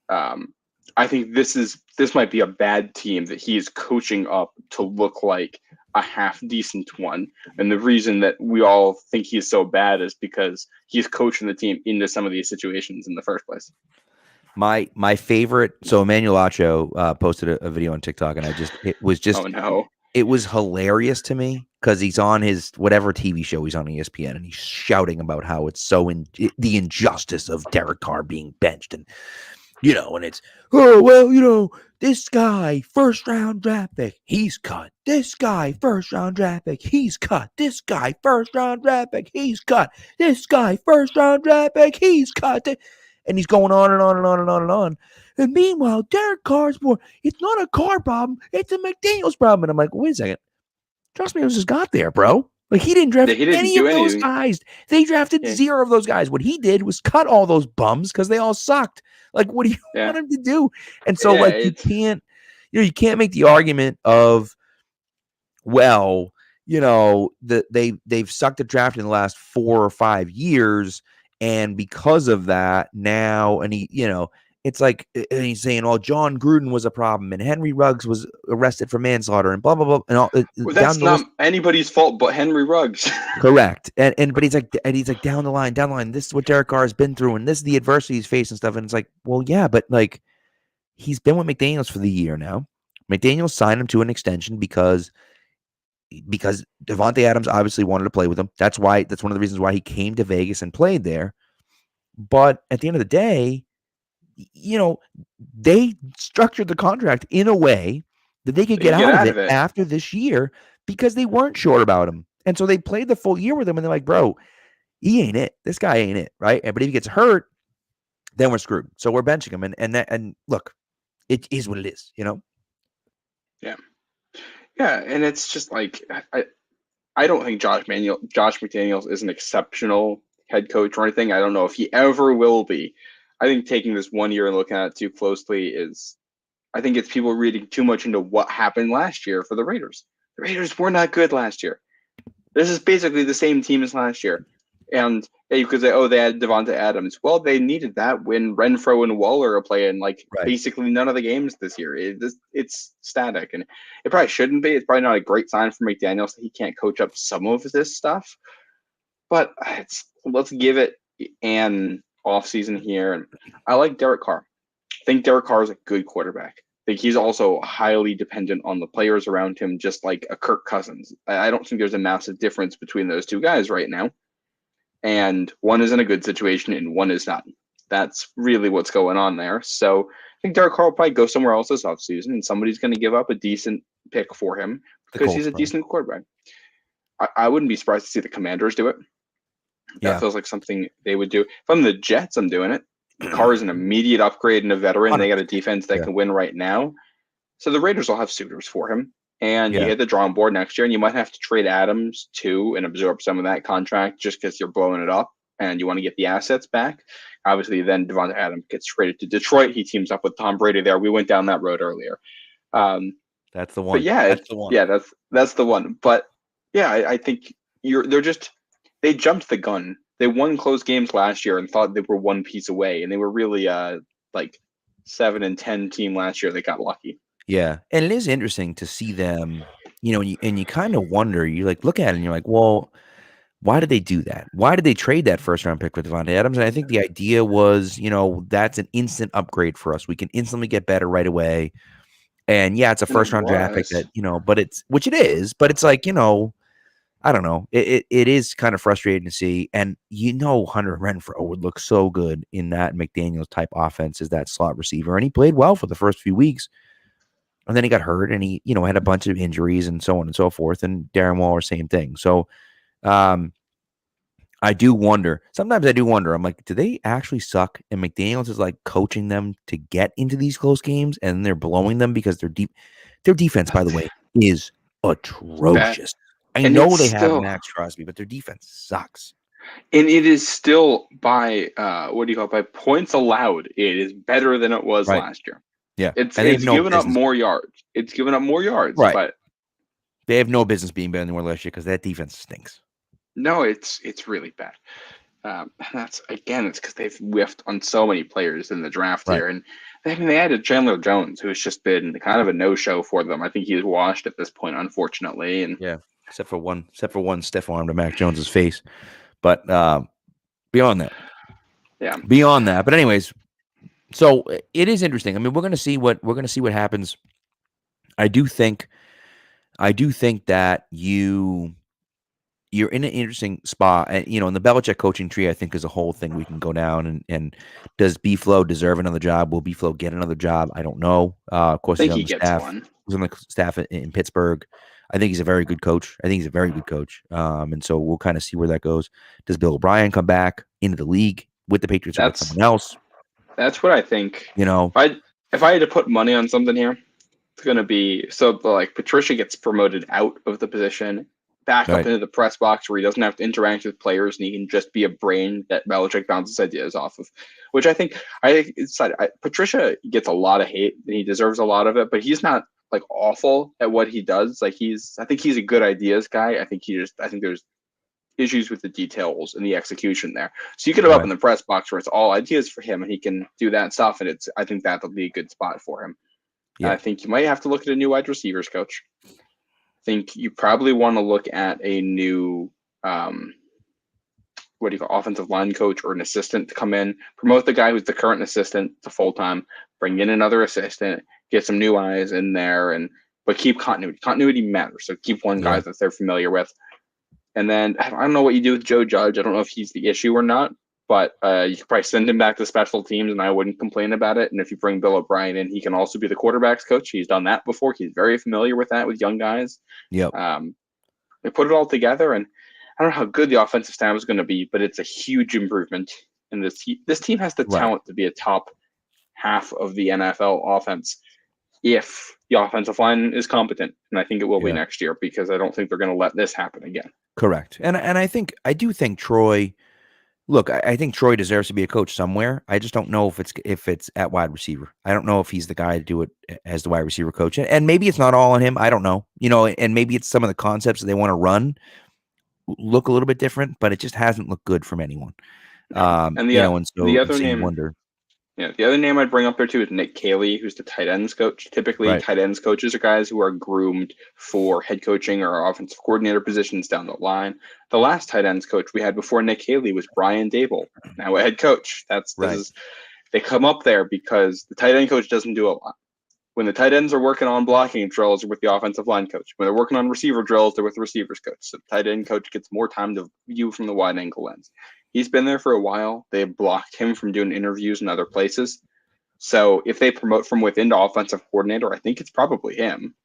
I think this might be a bad team that he is coaching up to look like a half decent one. And the reason that we all think he's so bad is because he's coaching the team into some of these situations in the first place. My favorite. So Emmanuel Acho posted a video on TikTok, and it was hilarious to me because he's on his whatever TV show he's on ESPN, and he's shouting about how it's the injustice of Derek Carr being benched, and and it's, oh, well, this guy, first round draft pick, he's cut. This guy, first round draft pick, he's cut. This guy, first round draft pick, he's cut. This guy, first round draft pick, he's cut. And he's going on and on and on and on and on. And meanwhile, Derek Carr's more, it's not a Carr problem, it's a McDaniels problem. And I'm like, wait a second. Josh McDaniels just got there, bro. Like, he didn't draft any of those guys. They drafted zero of those guys. What he did was cut all those bums because they all sucked. Like, what do you want him to do? And so, you can't make the argument of, well, they've sucked at draft in the last 4 or 5 years, and because of that, now, and it's like, and he's saying, "Oh, John Gruden was a problem, and Henry Ruggs was arrested for manslaughter, and blah blah blah." And all. Well, that's not anybody's fault but Henry Ruggs. Correct, but he's like, down the line. This is what Derek Carr has been through, and this is the adversity he's faced and stuff. And it's like, well, yeah, but like, he's been with McDaniels for the year now. McDaniels signed him to an extension because Devontae Adams obviously wanted to play with him. That's one of the reasons why he came to Vegas and played there. But at the end of the day, they structured the contract in a way that they could get out of it after this year because they weren't sure about him. And so they played the full year with him, and they're like, bro, he ain't it. This guy ain't it, right? But if he gets hurt, then we're screwed. So we're benching him. And look, it is what it is, Yeah. Yeah, and it's just like, I don't think Josh McDaniels is an exceptional head coach or anything. I don't know if he ever will be. I think taking this 1 year and looking at it too closely I think it's people reading too much into what happened last year for the Raiders. The Raiders were not good last year. This is basically the same team as last year. And you could say, oh, they had Devontae Adams. Well, they needed that when Renfro and Waller are playing basically none of the games this year. It's static, and it probably shouldn't be. It's probably not a great sign for McDaniels that he can't coach up some of this stuff. But let's give it an offseason here. And I like Derek Carr. I think Derek Carr is a good quarterback. I think he's also highly dependent on the players around him, just like a Kirk Cousins. I don't think there's a massive difference between those two guys right now. And one is in a good situation and one is not. That's really what's going on there. So I think Derek Carr will probably go somewhere else this offseason, and somebody's going to give up a decent pick for him because he's a decent quarterback. I wouldn't be surprised to see the Commanders do it. That feels like something they would do. If I'm the Jets, I'm doing it. Carr is an immediate upgrade and a veteran. They got a defense that can win right now. So the Raiders will have suitors for him. And you hit the drawing board next year, and you might have to trade Adams too and absorb some of that contract just because you're blowing it up and you want to get the assets back. Obviously, then Devontae Adams gets traded to Detroit. He teams up with Tom Brady there. We went down that road earlier. That's the one. But that's the one. Yeah, that's the one. But yeah, I think they jumped the gun. They won close games last year and thought they were one piece away, and they were really 7-10 team last year. They got lucky. Yeah, and it is interesting to see them, and you kind of wonder. You look at it and you're like, well, why did they do that? Why did they trade that first round pick with Devontae Adams? And I think the idea was, that's an instant upgrade for us. We can instantly get better right away. And yeah, it's a first round draft pick that, which it is, but it's like, I don't know. It is kind of frustrating to see. And Hunter Renfrow would look so good in that McDaniels type offense as that slot receiver. And he played well for the first few weeks. And then he got hurt and he, had a bunch of injuries and so on and so forth. And Darren Waller, same thing. So I do wonder. Sometimes I do wonder. I'm like, do they actually suck? And McDaniels is coaching them to get into these close games and they're blowing them because they're deep. Their defense, by the way, is atrocious. I know they have Max Crosby, but their defense sucks. And it is still by by points allowed. It is better than it was Right. last year. Yeah. It's And they have no given up business. more yards. It's given up more yards, Right. but They have no business being better than they were last year because that defense stinks. no, it's really bad. That's again, it's because they've whiffed on so many players in the draft Right. here, and they added Chandler Jones, who's just been kind of a no-show for them. I think he's washed at this point, unfortunately. And Yeah, except for one stiff arm to Mac Jones's face, but beyond that, yeah, But anyways, so it is interesting. I mean, we're going to see what happens. I do think that you're in an interesting spot. And, in the Belichick coaching tree, I think is a whole thing we can go down. And does B-Flow deserve another job? Will B-Flow get another job? I don't know. Of course, I he's think on he the gets staff. one. He's on the staff in Pittsburgh. I think he's a very good coach. And so we'll kind of see where that goes. Does Bill O'Brien come back into the league with the Patriots or with someone else? That's what I think. If I had to put money on something here, it's going to be Patricia gets promoted out of the position, back up into the press box where he doesn't have to interact with players and he can just be a brain that Belichick bounces ideas off of, which I think Patricia gets a lot of hate and he deserves a lot of it, but he's not awful at what he does. I think he's a good ideas guy. I think there's issues with the details and the execution there. So you get him up in the press box where it's all ideas for him and he can do that stuff. And I think that'll be a good spot for him. Yeah. I think you might have to look at a new wide receivers coach. I think you probably want to look at a new, offensive line coach or an assistant to come in, promote the guy who's the current assistant to full-time, bring in another assistant, get some new eyes in there, but keep continuity. Continuity matters. So keep one guy that they're familiar with. And then I don't know what you do with Joe Judge. I don't know if he's the issue or not, but you could probably send him back to special teams and I wouldn't complain about it. And if you bring Bill O'Brien in, he can also be the quarterbacks coach. He's done that before. He's very familiar with that with young guys. Yep. They put it all together, and I don't know how good the offensive staff is going to be, but it's a huge improvement. And this team has the talent to be a top half of the NFL offense if the offensive line is competent. And I think it will be next year because I don't think they're going to let this happen again. Correct. And I do think Troy. Look, I think Troy deserves to be a coach somewhere. I just don't know if it's at wide receiver. I don't know if he's the guy to do it as the wide receiver coach. And maybe it's not all on him. I don't know. And maybe it's some of the concepts that they want to run look a little bit different, but it just hasn't looked good from anyone. And the other name I'd bring up there too is Nick Caley, who's the tight ends coach. Typically, tight ends coaches are guys who are groomed for head coaching or offensive coordinator positions down the line. The last tight ends coach we had before Nick Caley was Brian Dable, now a head coach. They come up there because the tight end coach doesn't do a lot. When the tight ends are working on blocking drills, they're with the offensive line coach. When they're working on receiver drills, they're with the receivers coach. So the tight end coach gets more time to view from the wide angle lens. He's been there for a while. They've blocked him from doing interviews in other places. So if they promote from within to offensive coordinator, I think it's probably him.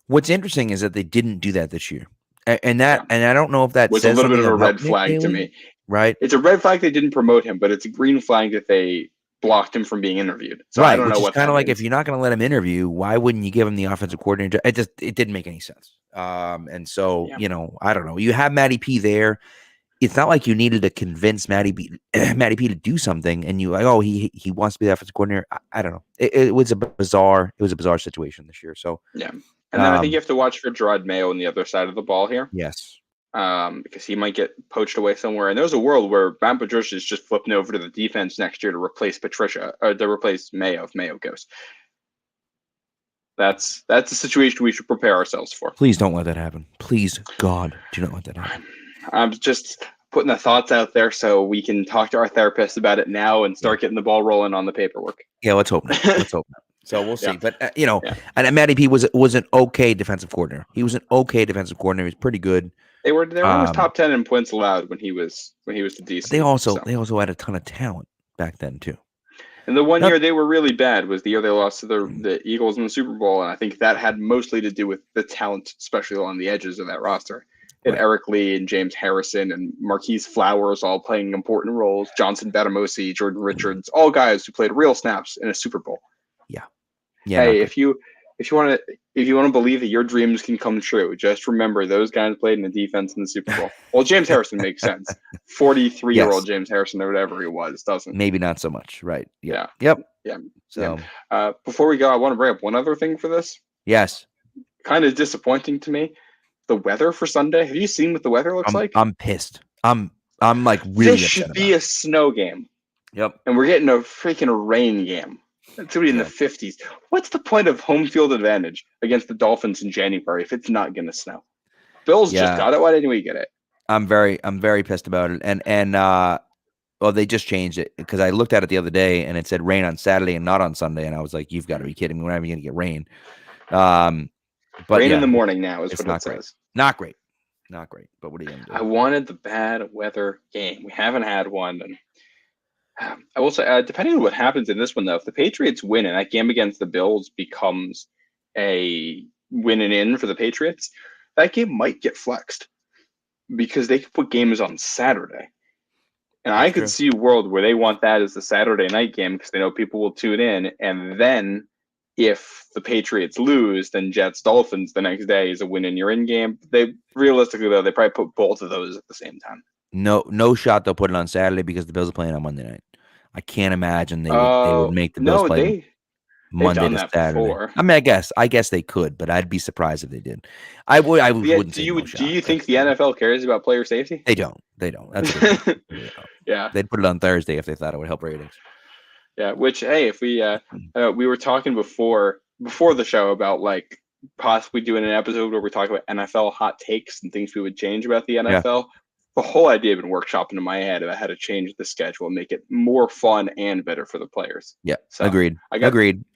What's interesting is that they didn't do that this year. And I don't know if that was a little bit of a red flag to me. Right. It's a red flag they didn't promote him, but it's a green flag that they blocked him from being interviewed. So I don't know what kind of if you're not going to let him interview, why wouldn't you give him the offensive coordinator? It didn't make any sense. And so, I don't know. You have Matty P there. It's not like you needed to convince Matty P to do something, and you he wants to be the offensive coordinator. I don't know. It was a bizarre situation this year. So yeah, and then I think you have to watch for Gerard Mayo on the other side of the ball here. Yes, because he might get poached away somewhere. And there's a world where Matt Patricia is just flipping over to the defense next year to replace Patricia or to replace Mayo if Mayo goes. That's a situation we should prepare ourselves for. Please don't let that happen. Please, God, do not let that happen. I'm just putting the thoughts out there so we can talk to our therapist about it now and start getting the ball rolling on the paperwork. Yeah, let's hope not. So we'll see. But, and Matty P was an okay defensive coordinator. He was an okay defensive coordinator. He was pretty good. They were almost top 10 in points allowed when he was the decent. They also had a ton of talent back then too. And the one year they were really bad was the year they lost to the Eagles in the Super Bowl, and I think that had mostly to do with the talent, especially along the edges of that roster. And Eric Lee and James Harrison and Marquise Flowers all playing important roles. Johnson Batamosi, Jordan Richards, all guys who played real snaps in a Super Bowl. Yeah. Hey, if you if you want to believe that your dreams can come true, just remember those guys played in the defense in the Super Bowl. Well, James Harrison makes sense. 43-year-old Yes. James Harrison or whatever he was doesn't. Maybe not so much. Right. Yeah. Yep. Yeah. So before we go, I want to bring up one other thing for this. yes. Kind of disappointing to me. The weather for Sunday. Have you seen what the weather looks like? I'm pissed. I'm like really This upset should be about a snow game. Yep. And we're getting a freaking rain game. It's going to be in the 50s. What's the point of home field advantage against the Dolphins in January if it's not going to snow? Bills just got it. Why didn't we get it? I'm very pissed about it. And well, they just changed it because I looked at it the other day and it said rain on Saturday and not on Sunday. And I was like, you've got to be kidding me. We're not even going to get rain. But rain in the morning now is what it says. Not great. Not great. But what are you going to do? I wanted the bad weather game. We haven't had one. And I will say, depending on what happens in this one, though, if the Patriots win and that game against the Bills becomes a win and in for the Patriots, that game might get flexed because they could put games on Saturday. And I could see a world where they want that as the Saturday night game because they know people will tune in. And then if the Patriots lose, then Jets-Dolphins the next day is a win in your in game. They realistically, though, they probably put both of those at the same time. No shot they'll put it on Saturday because the Bills are playing on Monday night. I can't imagine they would make the Bills play Monday to Saturday. Before. I mean, I guess they could, but I'd be surprised if they did. I wouldn't say no shot. Do you think the NFL cares about player safety? They don't. That's yeah. They'd put it on Thursday if they thought it would help ratings. Yeah, which hey, if we were talking before the show about like possibly doing an episode where we talk about NFL hot takes and things we would change about the NFL. Yeah. The whole idea had been workshopping in my head about how to change the schedule and make it more fun and better for the players. Yeah, so agreed.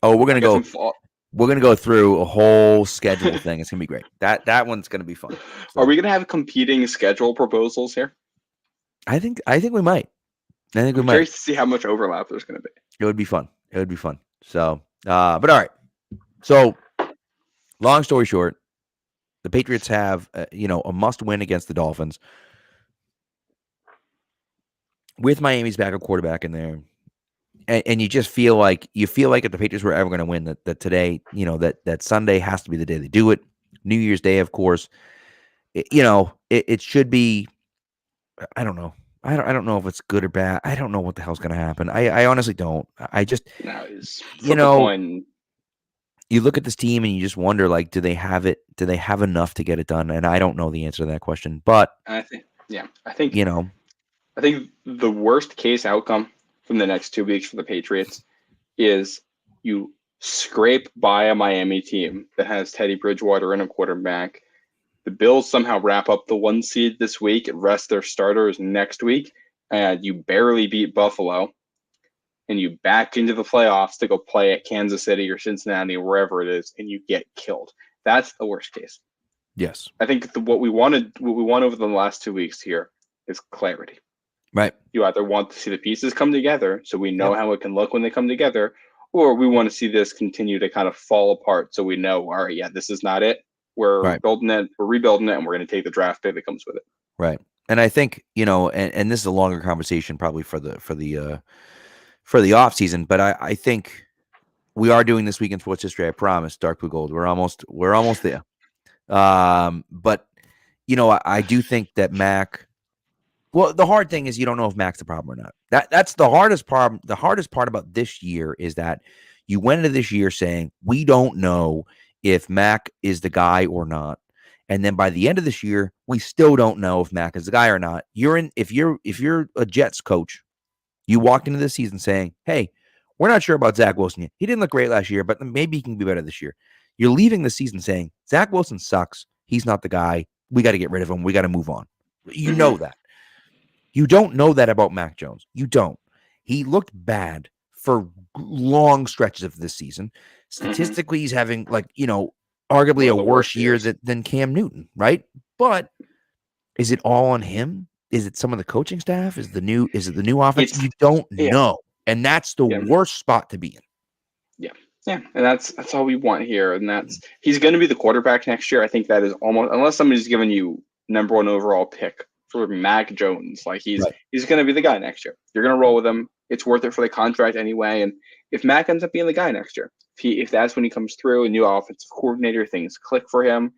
Oh, we're gonna go through a whole schedule thing. It's gonna be great. That one's gonna be fun. So. Are we gonna have competing schedule proposals here? I think we might. I'm curious to see how much overlap there's gonna be. It would be fun. So, but all right. So, long story short, the Patriots have a must win against the Dolphins. With Miami's backup quarterback in there, and you just feel like if the Patriots were ever going to win, that today, that Sunday has to be the day they do it. New Year's Day, of course. It should be. I don't know. I don't know if it's good or bad. I don't know what the hell's going to happen. I honestly don't. I just you look at this team and you just wonder, like, do they have it? Do they have enough to get it done? And I don't know the answer to that question. But I think the worst case outcome from the next 2 weeks for the Patriots is you scrape by a Miami team that has Teddy Bridgewater and a quarterback. The Bills somehow wrap up the 1 seed this week and rest their starters next week, and you barely beat Buffalo, and you back into the playoffs to go play at Kansas City or Cincinnati or wherever it is, and you get killed. That's the worst case. Yes. I think what we want over the last 2 weeks here is clarity. Right. You either want to see the pieces come together so we know how it can look when they come together, or we want to see this continue to kind of fall apart so we know, all right, yeah, this is not it. We're building it, we're rebuilding it, and we're going to take the draft pick that comes with it. Right. And I think, and this is a longer conversation probably for the off season, but I think we are doing this week in sports history. I promise, Dark Blue Gold. We're almost there. But I do think that Mac. Well, the hard thing is you don't know if Mac's the problem or not. That's the hardest part. The hardest part about this year is that you went into this year saying we don't know if Mac is the guy or not, and then by the end of this year, we still don't know if Mac is the guy or not. If you're a Jets coach, you walked into this season saying, "Hey, we're not sure about Zach Wilson yet. He didn't look great last year, but maybe he can be better this year." You're leaving the season saying Zach Wilson sucks. He's not the guy. We got to get rid of him. We got to move on. You know that. You don't know that about Mac Jones. You don't. He looked bad for long stretches of this season. Statistically, he's having arguably a worse year than Cam Newton, right? But is it all on him? Is it some of the coaching staff? Is it the new offense? You don't know. And that's the worst spot to be in. Yeah. Yeah. And that's all we want here. And he's going to be the quarterback next year. I think that is almost, unless somebody's giving you number 1 overall pick for Mac Jones. Like he's going to be the guy next year. You're going to roll with him. It's worth it for the contract anyway. And if Mac ends up being the guy next year, if that's when he comes through, a new offensive coordinator, things click for him.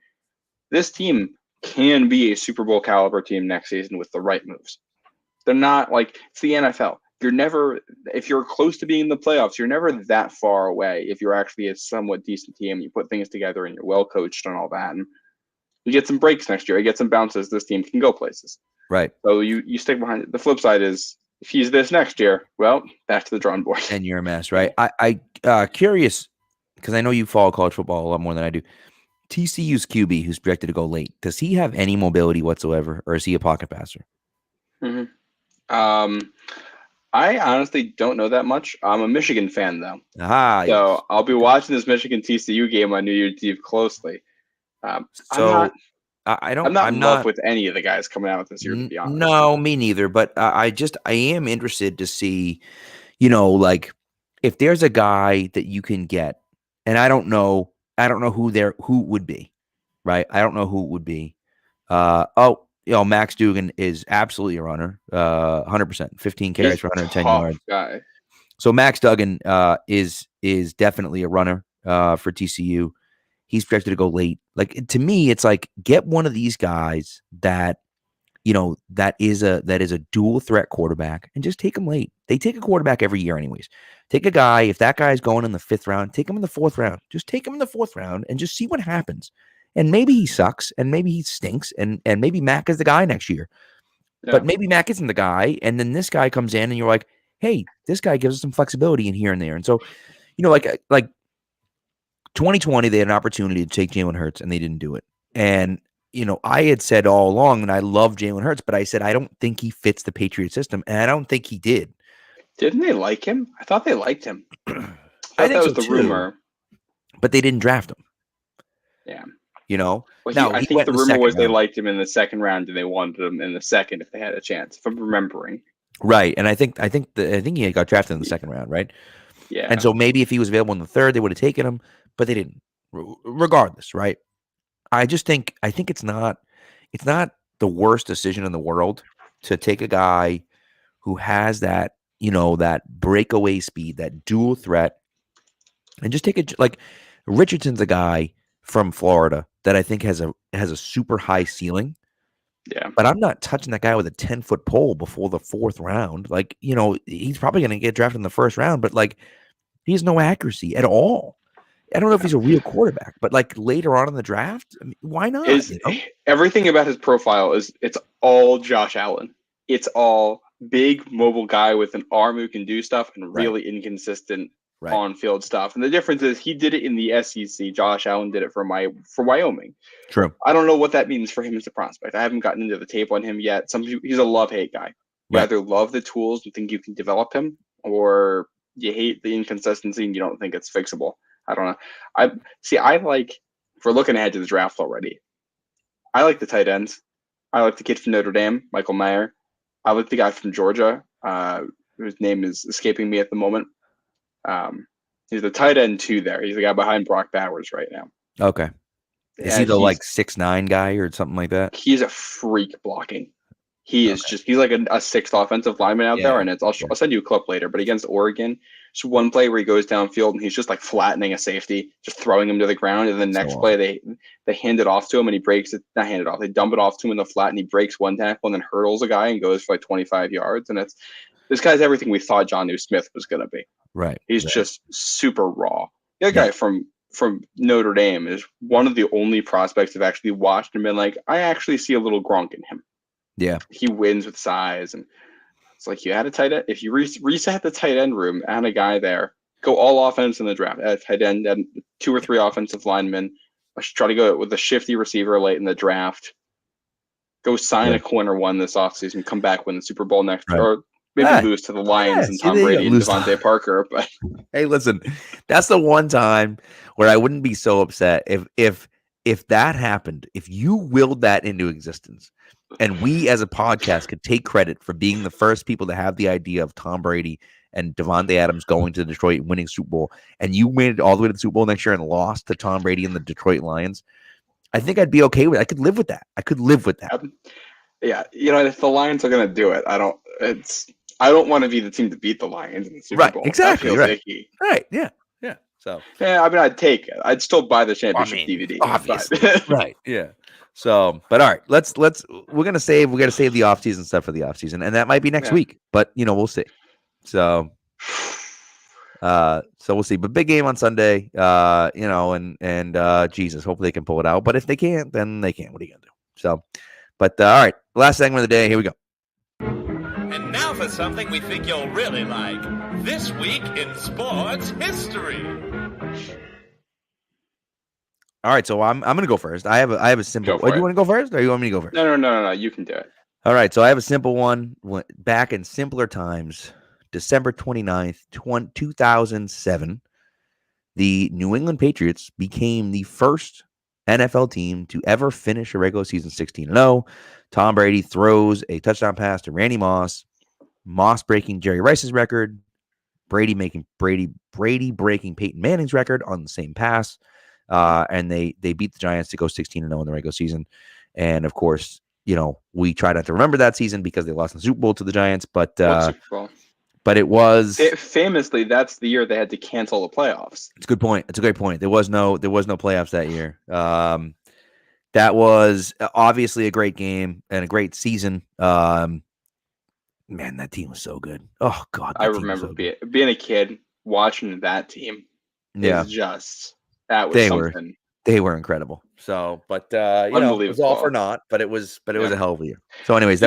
This team can be a Super Bowl caliber team next season with the right moves. They're not like it's the NFL. You're never, if you're close to being in the playoffs, you're never that far away. If you're actually a somewhat decent team, you put things together and you're well coached and all that, and you get some breaks next year, you get some bounces. This team can go places. Right. So you stick behind it. The flip side is if he's this next year, well, back to the drawing board. And you're a mess, right? I curious because I know you follow college football a lot more than I do. TCU's QB, who's projected to go late, does he have any mobility whatsoever, or is he a pocket passer? Mm-hmm. I honestly don't know that much. I'm a Michigan fan, though. So yes. I'll be watching this Michigan TCU game on New Year's Eve closely. I'm not in love with any of the guys coming out this year, to be honest. No, me neither. But I am interested to see, like if there's a guy that you can get, and I don't know who would be, right? I don't know who it would be. Max Duggan is absolutely a runner, 100%, 15 carries for 110 yards. Guy. So Max Duggan is definitely a runner for TCU. He's projected to go late. Like, to me, it's like get one of these guys that that is a dual threat quarterback and just take him late. They take a quarterback every year, anyways. Take a guy. If that guy's going in the 5th round, take him in the 4th round. Just take him in the 4th round and just see what happens. And maybe he sucks, and maybe he stinks, and maybe Mac is the guy next year. Yeah. But maybe Mac isn't the guy, and then this guy comes in, and you're like, hey, this guy gives us some flexibility in here and there. And so, like 2020, they had an opportunity to take Jalen Hurts, and they didn't do it. And I had said all along that I love Jalen Hurts, but I said I don't think he fits the Patriot system, and I don't think he did. Didn't they like him? I thought they liked him. I think that was the rumor, but they didn't draft him. Yeah. Well, I think the rumor was they liked him in the 2nd round and they wanted him in the 2nd if they had a chance, if I'm remembering. Right, and I think he got drafted in the 2nd round, right? Yeah. And so maybe if he was available in the 3rd, they would have taken him, but they didn't. Regardless, right? I think it's not the worst decision in the world to take a guy who has that, that breakaway speed, that dual threat, and just take it. Like Richardson's a guy from Florida that I think has a super high ceiling. Yeah. But I'm not touching that guy with a 10-foot pole before the 4th round. Like, he's probably going to get drafted in the 1st round, but like he has no accuracy at all. I don't know if he's a real quarterback, but like later on in the draft, I mean, why not? Everything about his profile it's all Josh Allen. It's all big mobile guy with an arm who can do stuff and really inconsistent on-field stuff. And the difference is he did it in the SEC. Josh Allen did it for Wyoming. True. I don't know what that means for him as a prospect. I haven't gotten into the tape on him yet. He's a love-hate guy. You either love the tools and think you can develop him, or you hate the inconsistency and you don't think it's fixable. I don't know. I like, if we're looking ahead to the draft already, I like the tight ends. I like the kid from Notre Dame, Michael Mayer. I like the guy from Georgia, whose name is escaping me at the moment. He's the tight end 2 there. He's the guy behind Brock Bowers right now. Okay. Is he the 6'9" guy or something like that? He's a freak blocking. He's like a 6th offensive lineman out there, and I'll send you a clip later. But against Oregon, it's one play where he goes downfield and he's just like flattening a safety, just throwing him to the ground. And the next play they hand it off to him and he breaks it. Not hand it off. They dump it off to him in the flat and he breaks one tackle and then hurdles a guy and goes for like 25 yards. And this guy's everything we thought Jonnu Smith was going to be. Right. He's just super raw. The other guy from Notre Dame is one of the only prospects I've actually watched and been like, I actually see a little Gronk in him. Yeah. He wins with size. And it's like you had a tight end. If you reset the tight end room, add a guy there, go all offense in the draft, add a tight end, add 2 or 3 offensive linemen. I should try to go with a shifty receiver late in the draft. Go sign a corner 1 this offseason, come back, win the Super Bowl next year. Or maybe lose to the Lions and Tom Brady and Devontae Parker. But hey, listen, that's the one time where I wouldn't be so upset if that happened, if you willed that into existence. And we as a podcast could take credit for being the first people to have the idea of Tom Brady and Devontae Adams going to Detroit and winning Super Bowl, and you made it all the way to the Super Bowl next year and lost to Tom Brady and the Detroit Lions. I think I'd be okay with it. I could live with that. Yeah, if the Lions are going to do it, I don't want to be the team to beat the Lions in the Super Bowl. Exactly. That feels icky. Right. Yeah. So yeah, I mean, I'd still buy the championship DVD. Obviously, but right? Yeah. So, but all right, we're gonna save the off season stuff for the off season, and that might be next Yeah. week. But we'll see. So we'll see. But big game on Sunday. And Jesus, hopefully they can pull it out. But if they can't, then they can't. What are you gonna do? So, but all right, last segment of the day. Here we go. And now for something we think you'll really like. This week in sports history. All right, so I'm gonna go first. I have a simple. Go for Do you it. want to go first, or you want me to go first? No. You can do it. All right, so I have a simple one. Back in simpler times, December 29th, 2007, the New England Patriots became the first NFL team to ever finish a regular season 16-0. Tom Brady throws a touchdown pass to Randy Moss, Moss breaking Jerry Rice's record, Brady breaking Peyton Manning's record on the same pass. And they beat the Giants to go 16-0 in the regular season. And of course, we try not to remember that season because they lost the Super Bowl to the Giants, but Super Bowl? But it was famously that's the year they had to cancel the playoffs. It's a good point. It's a great point. There was no playoffs that year. That was obviously a great game and a great season. Man, that team was so good. Oh God, I remember being a kid watching that team. Yeah, that was something. They were incredible. So, but it was all for naught. But it was a hell of a year. So, anyways,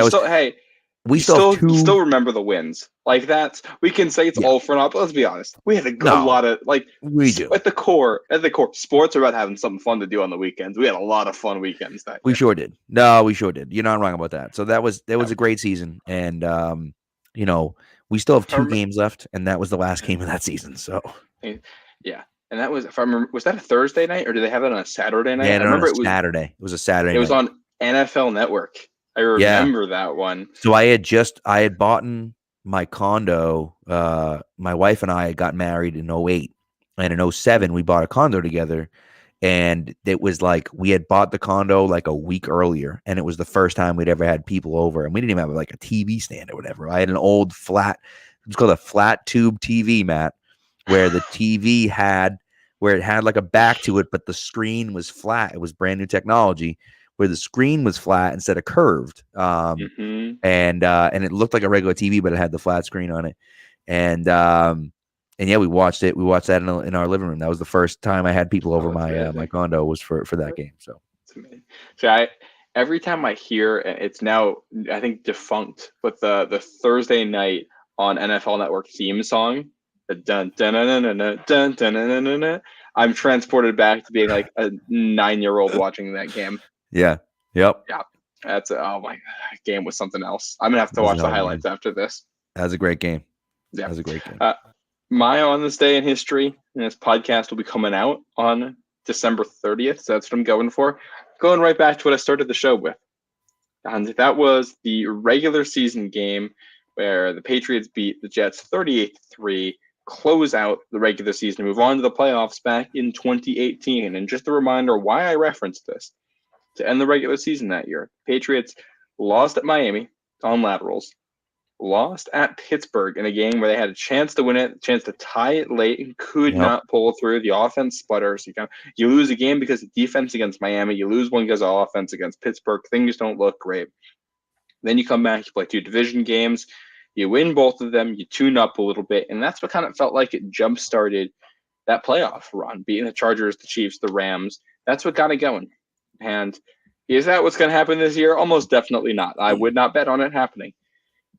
we still remember the wins. Like that, we can say it's all for naught. But let's be honest, we had a lot of we do at the core. Sports are about having something fun to do on the weekends. We had a lot of fun weekends that year. Sure did. No, we sure did. You're not wrong about that. So that was a great season, and we still have 2 games left, and that was the last game of that season. So yeah. And that was, if I remember, was that a Thursday night or did they have it on a Saturday night? Yeah, I remember it was Saturday. It was a Saturday. It was on NFL Network. I remember that one. So I had bought my condo. My wife and I got married in 2008, and in 2007 we bought a condo together. And it was like we had bought the condo like a week earlier, and it was the first time we'd ever had people over, and we didn't even have like a TV stand or whatever. I had an old flat. It's called a flat tube TV, Matt, where the TV had like a back to it, but the screen was flat. It was brand new technology where the screen was flat instead of curved. And it looked like a regular TV, but it had the flat screen on it. And yeah, we watched it. We watched that in our living room. That was the first time I had people over my condo was for that game. So it's amazing. So every time I hear, it's now I think defunct, but the Thursday night on NFL Network theme song. Dun, dun, dun, dun, dun, dun, dun, dun, dun, dun. I'm transported back to being like a 9-year-old watching that game. Yeah. Yep. Yeah. That's oh my God, that game was something else. I'm gonna have to watch the highlights after this. That was a great game. Yeah. That was a great game. My on this day in history, and this podcast will be coming out on December 30th. So that's what I'm going for. Going right back to what I started the show with. And that was the regular season game where the Patriots beat the Jets 38-3. Close out the regular season, move on to the playoffs back in 2018. And just a reminder why I referenced this. To end the regular season that year, Patriots lost at Miami on laterals, lost at Pittsburgh in a game where they had a chance to win it, a chance to tie it late, and could not pull through. The offense sputters. You lose a game because of defense against Miami. You lose one because of offense against Pittsburgh. Things don't look great. Then you come back, you play 2 division games. You win both of them, you tune up a little bit, and that's what kind of felt like it jump-started that playoff run, beating the Chargers, the Chiefs, the Rams. That's what got it going. And is that what's going to happen this year? Almost definitely not. I would not bet on it happening.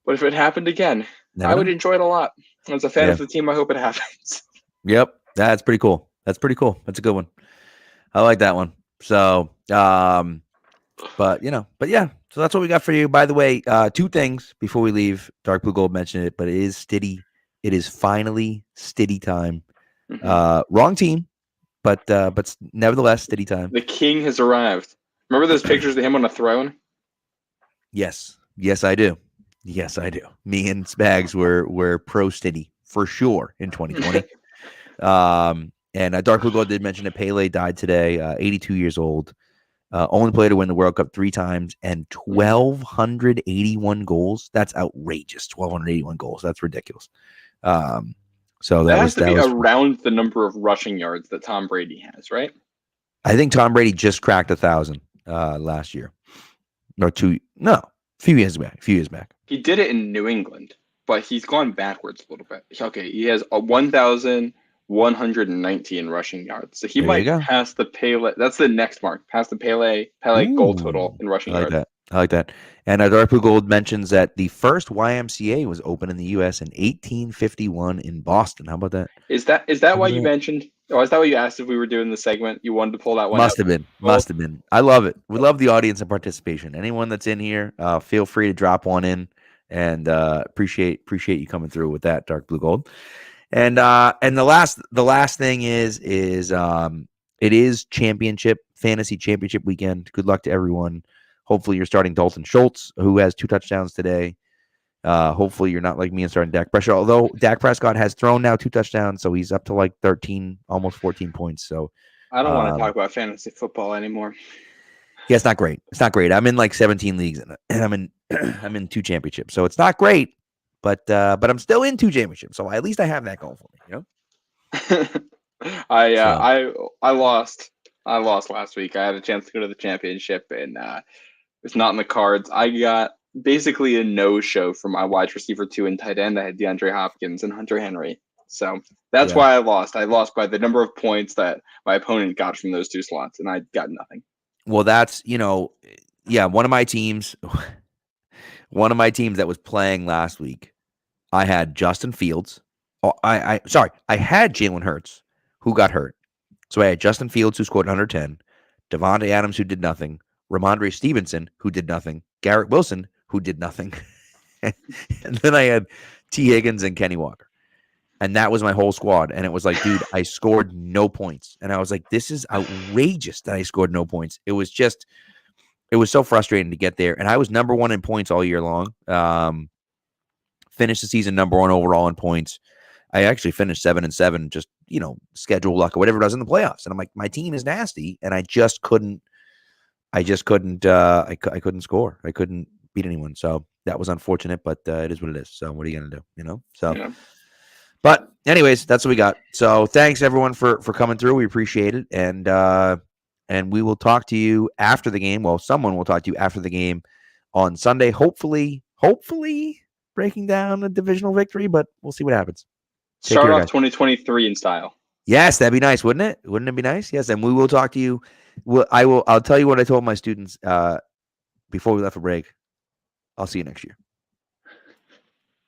But if it happened again, I would enjoy it a lot. As a fan of the team, I hope it happens. Yep, that's pretty cool. That's pretty cool. That's a good one. I like that one. So, but yeah. So that's what we got for you. By the way, 2 things before we leave. Dark Blue Gold mentioned it, but it is Stiddy. It is finally Stiddy time. Wrong team, but nevertheless, Stiddy time. The king has arrived. Remember those pictures of him on a throne? Yes, I do. Me and Spags were pro Stiddy for sure in 2020. And Dark Blue Gold did mention that Pele died today, 82 years old. Only player to win the World Cup 3 times and 1,281 goals. That's outrageous. 1,281 goals. That's ridiculous. So That was has to be around the number of rushing yards that Tom Brady has, right? I think Tom Brady just cracked 1,000 last year, or a few years back. He did it in New England, but he's gone backwards a little bit. Okay, he has a 1,119 rushing yards, so he There you might go. pass the Pele. That's the next mark, past the Pele goal total in rushing yards. I like that. And Dark Blue Gold mentions that the first YMCA was opened in the U.S. in 1851 in Boston. How about that? Is that why you mentioned? Or is that what you asked if we were doing the segment? You wanted to pull that one Must out? have been. I love it. We love the audience and participation. Anyone that's in here, feel free to drop one in, and appreciate you coming through with that, Dark Blue Gold. And the last thing is it is fantasy championship weekend. Good luck to everyone. Hopefully you're starting Dalton Schultz, who has 2 touchdowns today. Hopefully you're not like me and starting Dak Prescott. Although Dak Prescott has thrown now 2 touchdowns, so he's up to like 13, almost 14 points. So I don't want to talk about fantasy football anymore. Yeah, it's not great. I'm in like 17 leagues, and I'm in 2 championships. So it's not great, but I'm still in 2 championships. So at least I have that going for me, I lost last week. I had a chance to go to the championship, and it's not in the cards. I got basically a no-show for my wide receiver 2 and tight end. I had DeAndre Hopkins and Hunter Henry. So that's why I lost. I lost by the number of points that my opponent got from those 2 slots, and I got nothing. Well, that's, one of my teams that was playing last week, I had Justin Fields. I had Jalen Hurts, who got hurt. So I had Justin Fields, who scored 110, Devontae Adams, who did nothing, Ramondre Stevenson, who did nothing, Garrett Wilson, who did nothing. And then I had T. Higgins and Kenny Walker. And that was my whole squad. And it was like, dude, I scored no points. And I was like, this is outrageous that I scored no points. It was so frustrating to get there. And I was number 1 in points all year long. Finished the season number 1 overall in points. I actually finished 7-7, just, schedule luck or whatever it was in the playoffs. And I'm like, my team is nasty. And I couldn't score. I couldn't beat anyone. So that was unfortunate, but it is what it is. So what are you going to do? So. Yeah. But anyways, that's what we got. So thanks everyone for coming through. We appreciate it. And we will talk to you after the game. Well, someone will talk to you after the game on Sunday. Hopefully breaking down a divisional victory, but we'll see what happens. Start off 2023 in style. Yes, that'd be nice, wouldn't it? Wouldn't it be nice? Yes, and we will talk to you. I'll tell you what I told my students before we left for break. I'll see you next year.